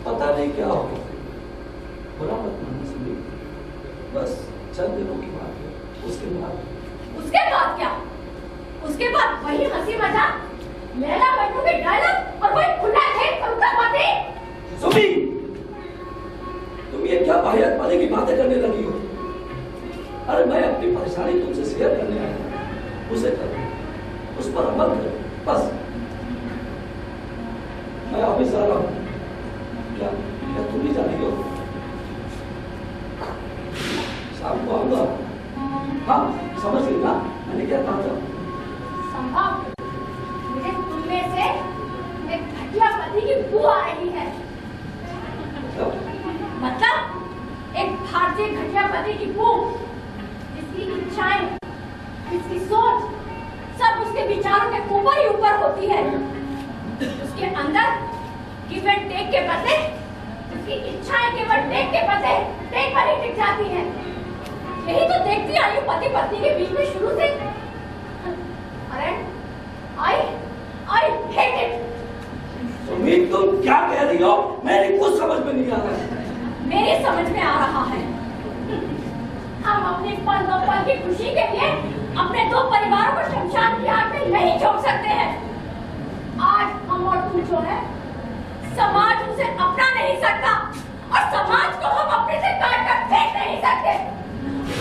पता नहीं क्या होगा। बुरा मत मानना सुनी, बस चंद दिनों की बात है। उसके बाद क्या? उसके बाद वही हंसी मजाक, लैला मजनू के डायलॉग और वही खुला खेत उनका बातें। सुमी, तुम ये क्या वाहियात वाले की बातें करने लगी हो? अरे मैं अपनी परेशानी तुमसे शेयर करने आया हूं, उसे करो, उस पर अमल करो, बस। मैं ऑफिस जा रहा हूँ। क्या तुम नहीं जा रही हो? शाम को आऊंगा। हाँ, समझ गई ना मैंने क्या कहा था? संभव, मुझे तुम में से एक घटिया पति की बू आ रही है। मतलब एक भारतीय घटिया पति की बू, जिसकी इच्छाएं, जिसकी सोच सब उसके विचारों के ऊपर ही ऊपर होती है। उसके अंदर गिव एंड टेक के बदले उसकी इच्छाएं केवल टेक पर ही टिक जाती हैं। यही तो देखती आई हूँ पति पत्नी के बीच में शुरू से। रही हो, मेरी कुछ समझ में नहीं आ रहा है। मेरी समझ में आ रहा है। हम अपने पल दो पल की खुशी के लिए अपने दो परिवारों को शमशान की आग में नहीं छोड़ सकते हैं। आज हम और तुम जो है, समाज उसे अपना नहीं सकता और समाज को हम अपने से काट कर फेंक नहीं सकते।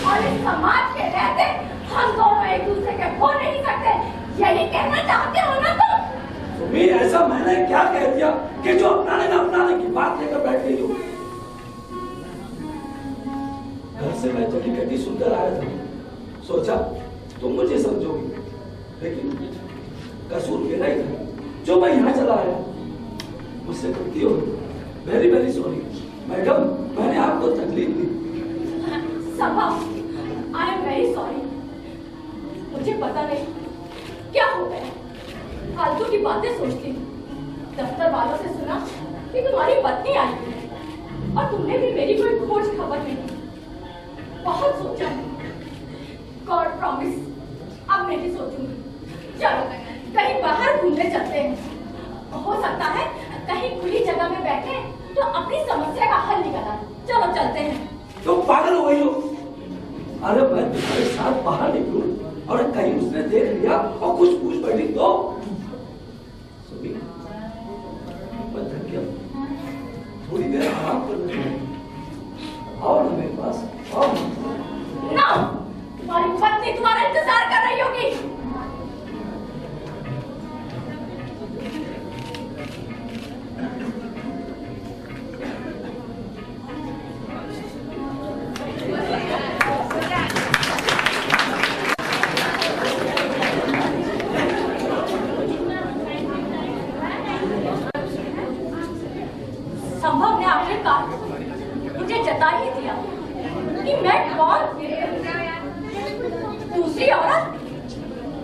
और इस समाज के रहते हम दोनों एक दूसरे के हो नहीं सकते। यही कहना चाहते हो ना तुम? तुम्हें ऐसा मैंने क्या कह दिया कि जो अपनाने न अपनाने की बात लेकर बैठ गई हो? घर से मैं चली कटी सुनकर आया था, सोचा तुम मुझे समझोगी, लेकिन कसूर मेरा ही था जो मैं यहाँ चला आया। मुझसे गलती हो, वेरी वेरी सॉरी मैडम, मैंने आपको तकलीफ दी। सबा, आई एम वेरी सॉरी। मुझे पता नहीं क्या हो गया, फालतू की बातें सोचती हूँ। दफ्तर वालों से सुना कि तुम्हारी पत्नी आई है और तुमने भी मेरी कोई खोज खबर नहीं। बहुत सोचा, गॉड प्रॉमिस अब नहीं सोचूंगी। चलो कहीं बाहर घूमने चलते हैं। हो सकता है कहीं खुली जगह में बैठे तो अपनी समस्या का हल निकल आए। चलो चलते हैं। तुम पागल हो गई हो? अरे मैं तुम्हारे साथ बाहर निकलूं और कहीं उसने देख लिया और कुछ पूछ बैठी तो? सुबह मैं थक गया, थोड़ी देर आराम कर लेते हैं। आओ ना मेरे पास, आओ ना, तुम्हारी पत्नी तुम्हारा इंतजार कर रही होगी। संभव ने आखिरकार मुझे जता ही दिया कि मैं कौन। दूसरी औरत?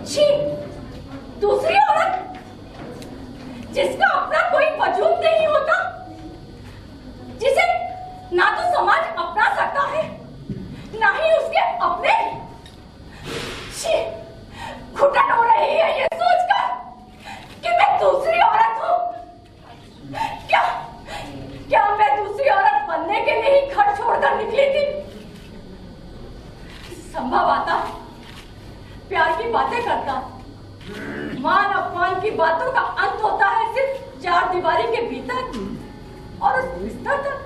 छी, दूसरी औरत जिसका अपना कोई वजूद नहीं होता, जिसे ना तो समाज अपना सकता है ना ही उसके अपने। छी, घुटन हो रही है ये सोचकर कि मैं दूसरी औरत हूँ। क्या मैं दूसरी औरत बनने के लिए ही घर छोड़कर निकली थी? संभव आता प्यार की बातें करता, मान अपमान की बातों का अंत होता है सिर्फ चार दीवारी के भीतर और उस बिस्तर तक,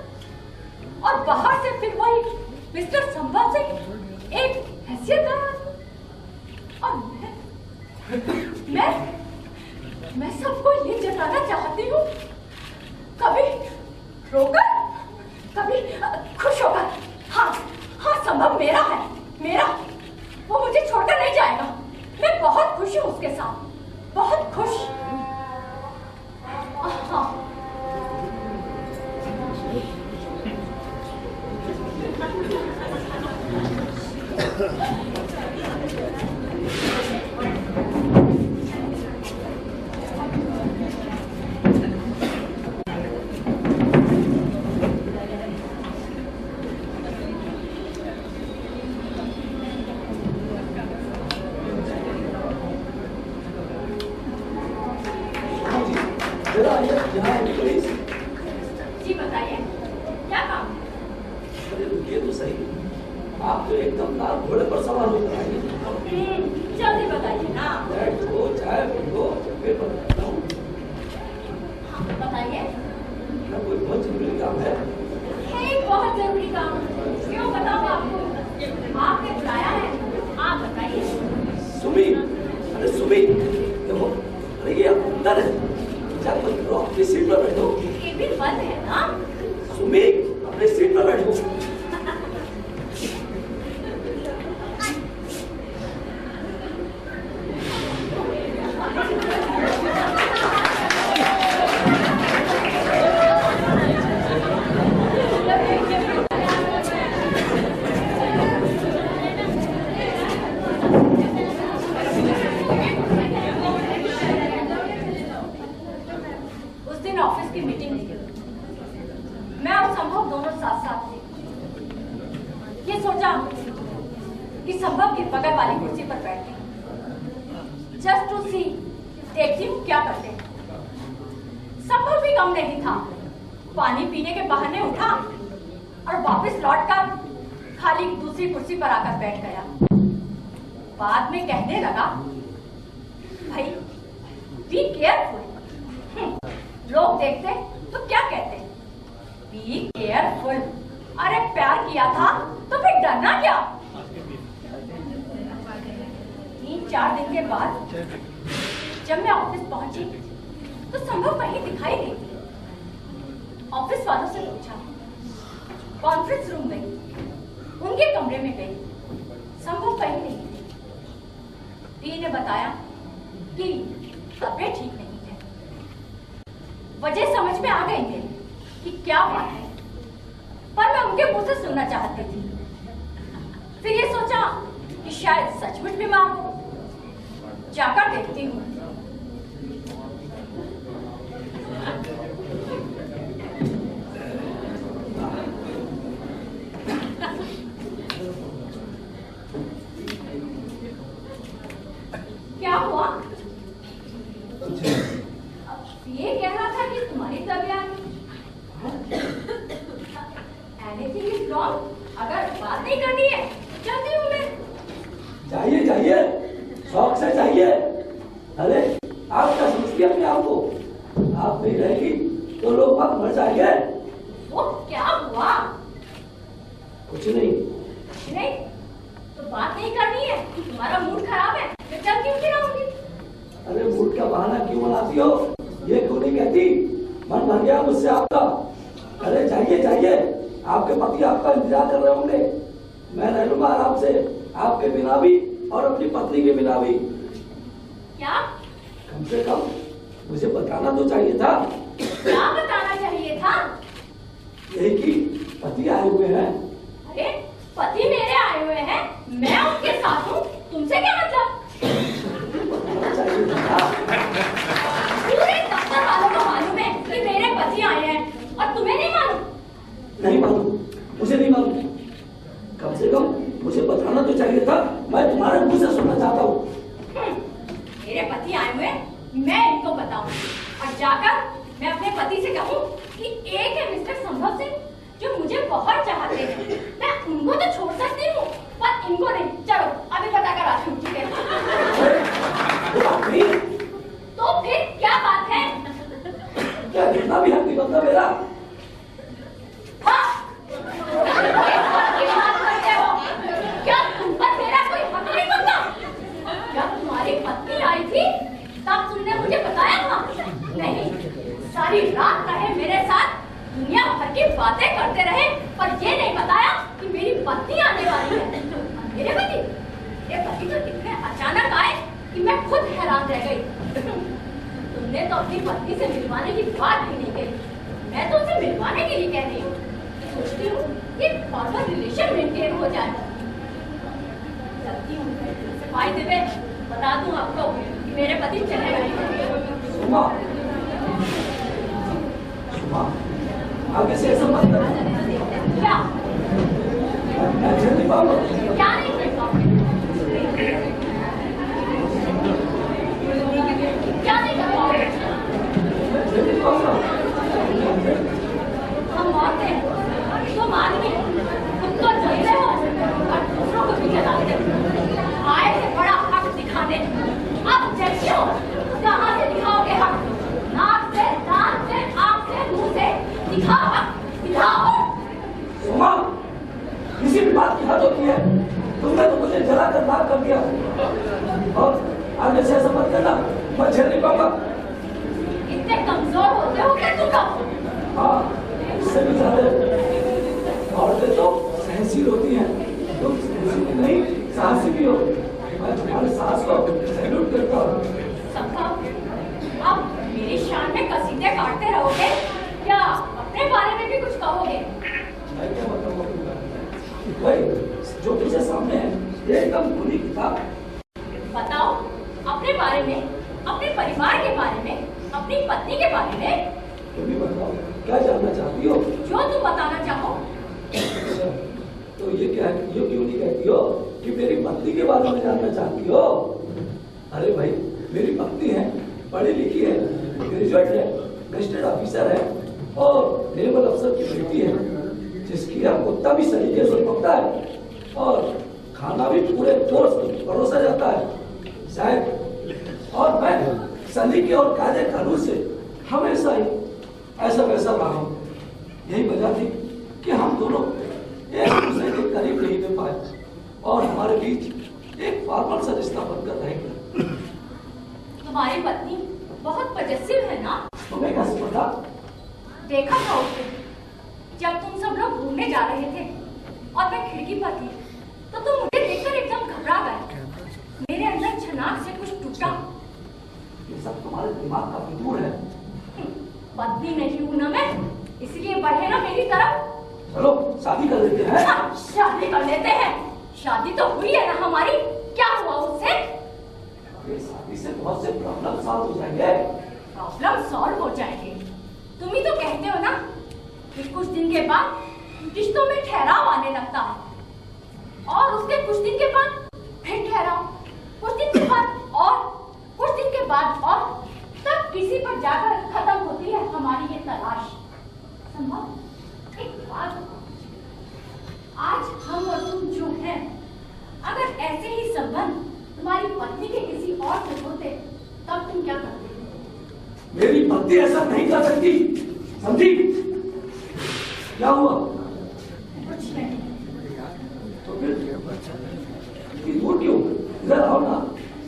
और बाहर से फिर वही मिस्टर संभव से एक हैसियत और मैं सबको ये जताना चाहती हूँ, कभी रोकर कभी खुश होकर। हाँ हाँ, संभव मेरा है, मेरा। वो मुझे छोड़कर नहीं जाएगा। मैं बहुत खुश हूँ उसके साथ, बहुत खुश। हाँ, जी बताइए, क्या काम है? अरे रुकिए तो सही, आप तो एकदम लाल घोड़े पर सवार होकर आएंगे। जल्दी बताइए ना। बैठो, चाय पिलो, पेपर पढ़ता हूँ। हाँ बताइए। क्या कोई बहुत जरूरी काम है? एक बहुत जरूरी काम। क्यों बताऊँ आपको? आपने बुलाया है, आप बताइए। सुमी, अरे सुमी, देखो, अरे ये अंदर है, क्या करो, अपनी सीट पर बैठो। केबिन बंद है ना? सुमी, अपनी सीट पर बैठो। उस दिन ऑफिस की मीटिंग थी, मैं और संभव दोनों साथ साथ थे। ये सोचा कि संभव की बगल वाली कुर्सी पर बैठ गई, जस्ट टू सी, देखती हूँ क्या करते हैं। संभव भी कम नहीं था, पानी पीने के बहाने उठा और वापस लौटकर खाली दूसरी कुर्सी पर आकर बैठ गया। बाद में कहने लगा, भाई बी केयरफुल। लोग देखते तो क्या कहते, बी केयरफुल। अरे प्यार किया था तो फिर डरना क्या। 3-4 दिन के बाद जब मैं ऑफिस पहुंची तो संभव कहीं दिखाई नहीं थी। ऑफिस वालों से पूछा, कॉन्फ्रेंस रूम गई, उनके कमरे में गई, संभव कहीं नहीं थी। डी ने बताया कि तबीयत ठीक नहीं है। वजह समझ में आ गई मेरी कि क्या बात है, पर मैं उनके मुंह से सुनना चाहती थी। फिर ये सोचा कि शायद सचमुच बीमार हो, जाकर देखती हूँ। क्या हुआ? ये कह रहा था कि तुम्हारी तबीयत एनीथिंग इज रॉन्ग। अगर बात नहीं करनी है चलती हूँ मैं। जाइए जाइए, शौक से जाइए। अरे आप क्या समझती है अपने आप को? आप नहीं रहेगी तो लोग वक्त मर जाएंगे। वो क्या हुआ? कुछ नहीं। कुछ नहीं तो बात नहीं करनी है। तुम्हारा मूड खराब है, मैं चलती हूँ, फिर आऊंगी। अरे मूड का बहाना क्यों बनाती हो? ये क्यों नहीं कहती मन भर गया मुझसे आपका? अरे जाइए जाइए, आपके पति आपका इंतजार कर रहे होंगे। मैं रह लूंगा आराम से, आपके बिना भी और अपनी पत्नी के बिना भी। क्या? कम से कम मुझे बताना तो चाहिए था। क्या बताना चाहिए था? यही कि पति आए हुए हैं। अरे पति मेरे आए हुए हैं, मैं उनके साथ हूँ, तुमसे क्या मतलब? बताना चाहिए था। पूरे दफ्तर वालों को मालूम है कि मेरे पति आए हैं और तुम्हें नहीं मालूम? नहीं मालूम, मुझे नहीं मालूम। कम से कम मुझे बताना तो चाहिए था। मैं तुम्हारे मुंह से सुनना चाहता हूँ। मेरे पति आए हुए, मैं इनको बताऊं और जाकर मैं अपने पति से कहूं कि एक है मिस्टर संभव सिंह जो मुझे बहुत चाहते हैं। मैं उनको तो छोड़ सकती हूँ पर इनको नहीं। चलो अभी पता कर आती हूँ, ठीक है? तो फिर क्या बात है? क्या कितना भी हक नहीं बनता मेरा। हाँ, की बात करते हो? क्या तुम पर मेरा कोई हक नहीं बनता? जब तुम्हारी पत्नी आई थी तब तुमने मुझे बताया था? नहीं, सारी रात रहे मेरे साथ, दुनिया भर की बातें करते रहे, पर ये नहीं बताया कि मेरी पत्नी आने वाली है। मेरे पति तो इतने अचानक आए कि मैं खुद हैरान रह गई। तुमने तो अपनी पत्नी से मिलवाने की बात भी नहीं कही। मैं तो उसे मिलवाने के लिए कह रही हूँ। सोचती हूँ कि फॉर्मल रिलेशन मेंटेन हो जाए। चलती हूँ, फायदे में बता दूँ आपको कि मेरे पति चले गए। सुमा, सुमा, आगे से ऐसा मत कर। क्या? मैं झेल नहीं पाऊंगा। क्या नहीं कर पाओगे? क्या नहीं कर पाओगे? मैं झेल नहीं पाऊंगा। हम औरतें, तुम आदमी, खुद तो चलते हो और दूसरों को पीछे डालते हो। आए थे बड़ा हक दिखाने, अब जैसे हो कहाँ से दिखाओगे हक? नाक से, दांत से, आँख से, मुंह से दिखाओ हक, दिखाओ। सुमा, किसी भी बात की हद होती है। तुमने तो मुझे जला कर लाख कर दिया और आगे से ऐसा मत करना। मैं झेल नहीं पाऊंगा। इतने कमजोर होते हो क्या तुम लोग? हाँ, इससे भी ज्यादा औरतें तो सहनशील होती हैं। तुम सहनशील नहीं, साहसी भी हो। मैं तुम्हारे साहस को सैल्यूट करता हूँ। संभव, अब मेरी शान में कसीदे काटते रहोगे या अपने बारे में भी कुछ कहोगे? मैं क्या बताऊँ भाई, जो तुझे सामने है ये एकदम खुली किताब। बताओ अपने बारे में, अपने परिवार के बारे में, अपनी पत्नी के बारे में। तुम भी बताओ, क्या जानना चाहती हो? जो तुम बताना चाहो। अच्छा, तो ये क्यों नहीं कहती हो कि मेरी पत्नी के बारे में जानना चाहती हो? अरे भाई, मेरी पत्नी है, पढ़ी लिखी है, ग्रेजुएट है, गजेटेड ऑफिसर है, और लेबर अफसर की बेटी है, जिसकी यह कुत्ता भी सलीके से पकता है और खाना भी पूरे जोर से परोसा जाता है शायद। और मैं सलीके और कायदे कानून से हमेशा ही ऐसा वैसा रहा हूँ। यही वजह थी कि हम दोनों एक दूसरे के करीब नहीं मिल पाए और हमारे बीच एक फॉर्मल सा रिश्ता बनकर रह गया। तुम्हारी पत्नी बहुत पजेसिव है ना? तुम्हें कैसे पता? देखा था उसे जब तुम सब लोग घूमने जा रहे थे और मैं खिड़की पर थी, तो तुम मुझे देखकर एकदम घबरा गए। मेरे अंदर छनाक से कुछ टूटा। ये सब तुम्हारे दिमाग का फितूर है। पत्नी नहीं हूं ना मैं, इसलिए बढ़े ना मेरी तरफ। चलो शादी कर लेते हैं। हाँ, शादी कर लेते हैं। शादी तो हुई है ना हमारी, क्या हुआ उससे? ये शादी से बहुत से प्रॉब्लम सॉल्व हो जाएंगे। प्रॉब्लम सॉल्व हो जाएंगे? तुम ही तो कहते हो ना कि कुछ दिन के बाद रिश्तों में ठहराव आने लगता है और उसके कुछ दिन के बाद फिर ठहराव, कुछ दिन के बाद और कुछ दिन के बाद और, तब किसी पर जाकर खत्म होती है हमारी ये तलाश। संभव एक बात बताओ, आज हम और तुम जो हैं, अगर ऐसे ही संबंध तुम्हारी पत्नी के किसी और से होते तब तुम क्या करते? मेरी पत्नी ऐसा नहीं कर सकती, समझी? क्या हुआ? कुछ नहीं। तो फिर इतनी दूर क्यों? इधर आओ ना।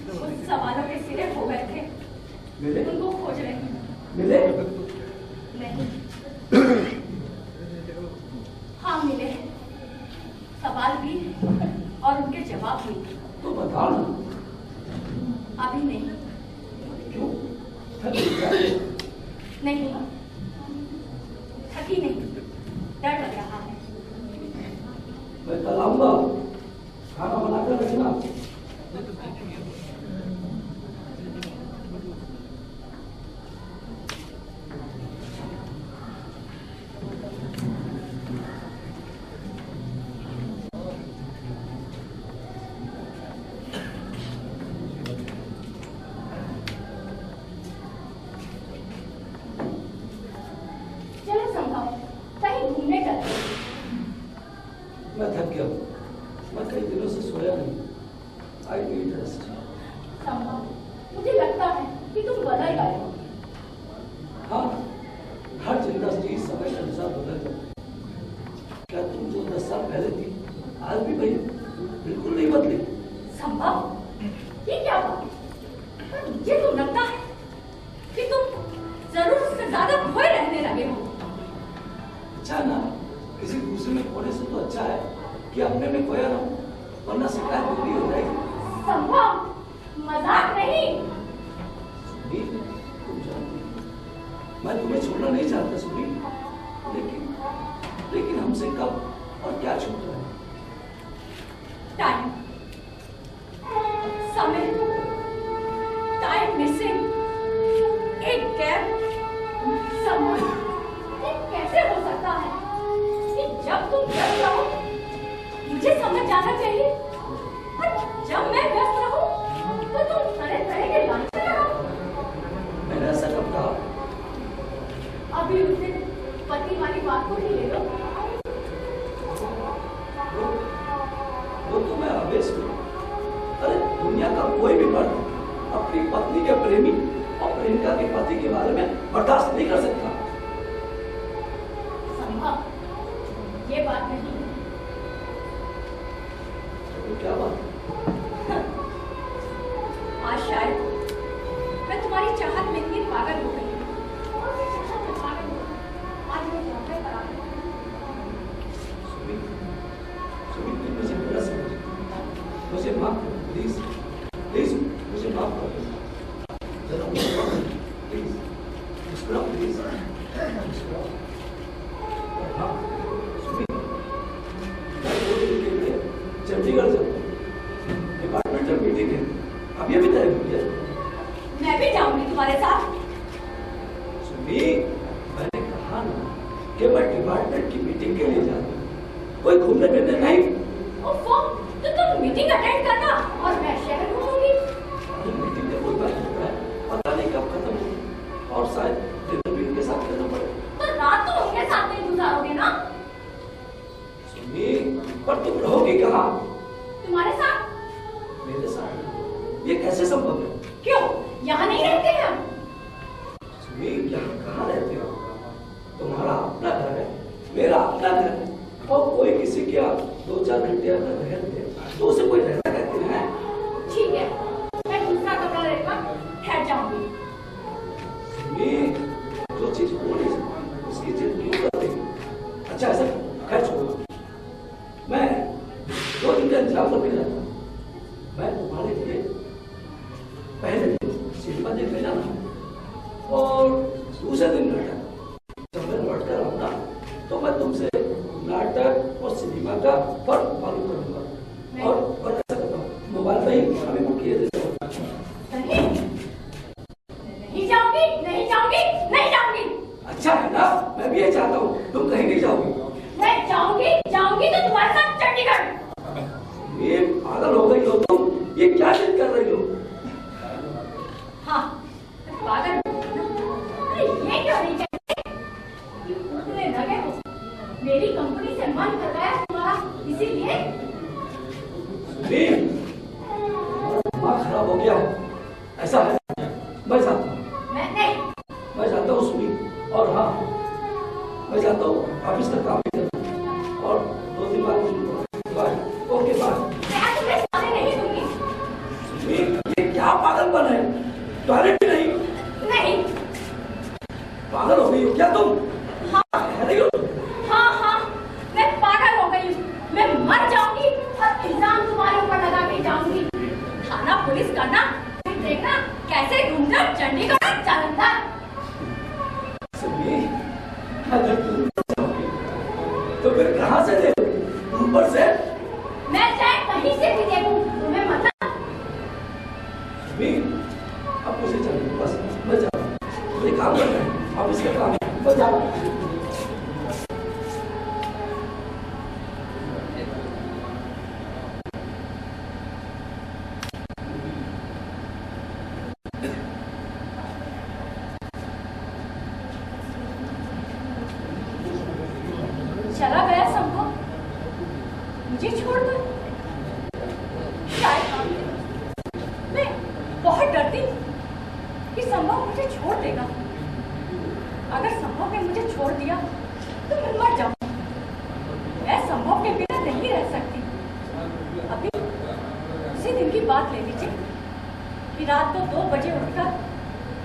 कुछ सवालों के सिरे हो गए थे, मिले? उनको खोज रही हूँ। मिले? नहीं। हाँ मिले, सवाल भी और उनके जवाब भी। तो बताओ ना। अभी नहीं। क्यों? क्या? नहीं, थकी नहीं, डर लग रहा है। मैं कल आऊंगा, खाना बनाकर रखना। चलो संभव कहीं घूमने चलते हैं। मैं थक गया हूँ, मैं कई दिनों से सोया नहीं। I need rest. संभव मुझे लगता है कि तुम बदल गए हो। हाँ, हर जिंदा चीज समय के अनुसार बदल जाती है। क्या तुम जो 10 साल पहले थी, आज भी वही बिल्कुल नहीं बदली? संभव ये क्या बात? पर मुझे तो लगता है कि तुम जरूर से ज्यादा खोए रहने लगे हो। अच्छा ना, किसी दूसरे में खोने से तो अच्छा है कि अपने में खोया रहूं, वरना शिकायत पूरी हो जाएगी। संभव मजाक नहीं। सुनी, तुम जानती हो, मैं तुम्हें छोड़ना नहीं चाहता सुनी, लेकिन हमसे कब और क्या छूट रहा है? टाइम, समय, टाइम मिसिंग, एक गैप। संभव ये कैसे हो सकता है कि जब तुम व्यस्त रहो मुझे समझ जाना चाहिए और जब मैं व्यस्त रहूं तो तुम तरह तरह के लालच लगाओ। मैंने ऐसा कब कहा? अभी उस दिन पति वाली बात को ही ले लो। वो तो मैं आवेश में। अरे दुनिया का कोई भी मर्द अपनी पत्नी के प्रेमी और प्रेमिका के पति के बारे में बर्दाश्त नहीं कर सकता। संभव ये बात नहीं है। तो क्या बात? आज शायद मैं तुम्हारी चाहत में इतनी पागल हो गई हूँ। और मैं चाहत में पागल हो गई। आज मैं तुम्हारे पर आ गई। सुमित मुझे बुरा समझ, मुझे माफ करो प्लीज, प्लीज मुझे माफ करो। जरा प्लीज मुस्कुराओ, प्लीज मुस्कुराओ। हाँ सुमित, मैं 2 दिन के लिए चंडीगढ़ जाऊंगा, डिपार्टमेंटल मीटिंग है, अब ये भी तय हो गया। मैं भी जाऊंगी तुम्हारे साथ। सुमित, मैंने कहा ना कि मैं डिपार्टमेंट की मीटिंग के लिए जा रहा हूँ, कोई घूमने फिरने नहीं। ओफो, तो तुम मीटिंग अटेंड करना और मैं शहर घूमूंगी। मीटिंग में कोई बात होता है, पता नहीं कब खत्म होगी और शायद डिनर भी इनके साथ करना पड़े। तो रात ये कैसे संभव है? क्यों यहाँ नहीं रहते हैं हम? सुमी, यहाँ कहाँ रहते हो? तुम्हारा अपना घर है, मेरा अपना घर है, और कोई किसी के यहाँ 2-4 घंटे अगर रह ले तो उसे कोई रहता कहते हैं। ठीक है, मैं दूसरा कमरा लेकर ठहर जाऊंगी। सुमी, जो चीज हो नहीं सकती उसकी जिद क्यों कर रही हो? अच्छा ऐसा खैर छोड़ो, मैं 2 दिन का इंतजाम करके जाता हूँ। मैं तुम्हारे लिए पहले दिन सिनेमा देखने जाना है और दूसरे दिन नाटक। जब मैं लौट कर आऊंगा तो मैं तुमसे नाटक और सिनेमा का फर्क मालूम करूंगा और ऐसा करता हूँ मोबाइल पर ही हमें बुक किए देता हूँ। नहीं जाऊंगी, नहीं जाऊंगी, नहीं जाऊंगी। अच्छा है ना, मैं भी ये चाहता हूँ, तुम कहीं नहीं जाओगी। मैं जाऊंगी, जाऊंगी तो तुम्हारे साथ चंडीगढ़। ये पागल हो गई हो तुम, ये क्या जिद कर रही हो? हाँ, पागल। अरे ये क्यों नहीं कहते कि उतने लगे हो? मेरी कंपनी से मन कर गया तुम्हारा, इसीलिए। दिमाग खराब हो गया है, ऐसा है। मैं जाता हूँ। मैं जाता हूँ सुनी, और हाँ मैं जाता हूँ ऑफिस का काम भी करना और 2 दिन बाद मिलूंगा। बाय। Okay bye. मैं तुम्हें जाने नहीं दूंगी। सुनी, ये क्या पागलपन है? टॉयलेट भी नहीं? नहीं। पागल हो गई हो क्या तुम? हाँ। कह रही हो? हाँ, मैं पागल हो गई हूँ। मैं मर जाऊंगी और इल्जाम तुम्हारे ऊपर लगा के जाऊंगी। थाना पुलिस करना, फिर देखना कैसे घूमना चंडीगढ़ जालंधर। सुनी, अगर तुम जाओगी तो फिर कहाँ से देखोगी? ऊपर से? मैं चाहे कहीं से भी देखूं, तुम्हें मतलब? सुनी, अब मुझे चलना, बस मैं जा रहा हूँ। मुझे काम करना है, ऑफिस का काम है, बस जा रहा हूँ। चला गया संभव मुझे छोड़कर। शायद मैं बहुत डरती हूँ कि संभव मुझे छोड़ देगा। अगर संभव ने मुझे छोड़ दिया तो मैं मर जाऊँ। मैं संभव के बिना नहीं रह सकती। अभी उसी दिन की बात ले लीजिए कि रात को 2 बजे उठकर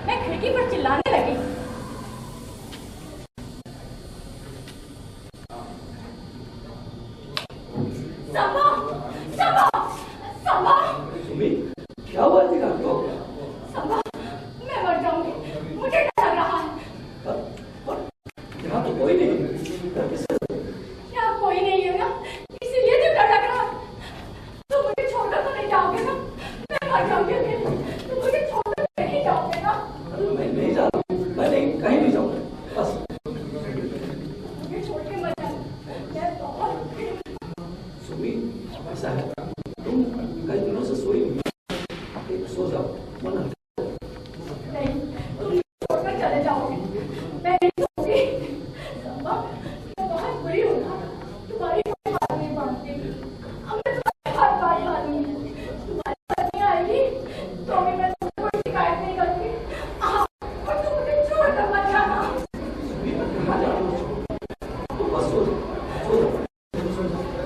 मैं खिड़की पर चिल्लाने लगी। सुमी, क्या हुआ थी रात को? मैं मर जाऊंगी, मुझे डर लग रहा है। पर यहाँ तो कोई नहीं, डर किससे? यहाँ कोई नहीं है ना, इसीलिए तो डर लग रहा है। तुम मुझे छोड़कर तो नहीं जाओगे ना? मैं मर जाऊंगी अकेले। तुम मुझे छोड़कर तो नहीं जाओगे ना? मैं नहीं जा रहा, मैं नहीं, कहीं नहीं जाऊंगा, बस। मुझे छोड़ के मत जाओ, मैं बहुत। सुमी, ऐसा है, तुम कई दिनों से सोई हुई, सो जाओ, मन हल्का। नहीं, तुम छोड़कर चले जाओगे, मैं नहीं सोऊंगी। संभव, मैं बहुत बुरी हूँ ना, तुम्हारी कोई बात नहीं मानती। अब मैं तुम्हारी हर बात मानूंगी। तुम्हारी पत्नी आएगी तो भी मैं तुमसे कोई शिकायत नहीं करूंगी। हाँ, और तुम मुझे छोड़कर मत जाना। सुमी, मैं कहाँ जा रहा हूँ? तुम बस सो जाओ, सो जाओ।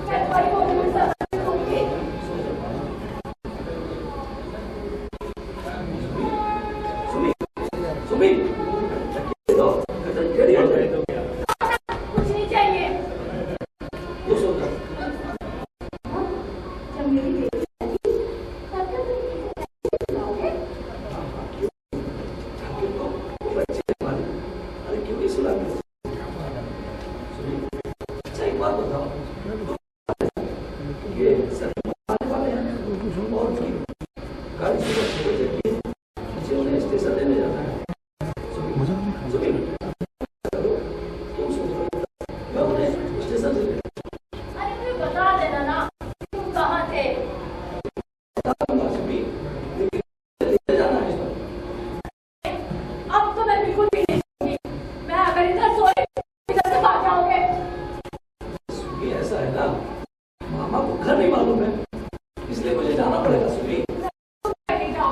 मैं तुम्हारी कोई भी सलाह नहीं दूंगी। सुमी, सुमी, लो, कदम टेढ़ी हो जाए। कुछ नहीं चाहिए। वो सो जाओ। जब मेरी बेटी आएगी, तब तक तुम मुझे सुनाओगे? वो बच्चे हमारे, अरे क्यों नहीं सुनाते? सुमी, अच्छा एक बात बताओ, ये सर आने वाले हैं और गाड़ी सुबह 6 बजे की है, मुझे उन्हें स्टेशन लेने जाना है। सुमी, तुम सो जाओ, मैं उन्हें स्टेशन से ले अरे मुझे बता देना ना, तुम कहाँ थे? जाऊंगा। सुमी, लेकिन ले जाना है इस बार। अब तो मैं बिल्कुल भी नहीं सोऊंगी। मैं अगर इधर सोई, इधर से भाग जाओगे। सुमी, ऐसा है ना, मामा को घर नहीं मालूम है, इसलिए मुझे जाना पड़ेगा। सुमी, नहीं जाओ।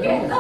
के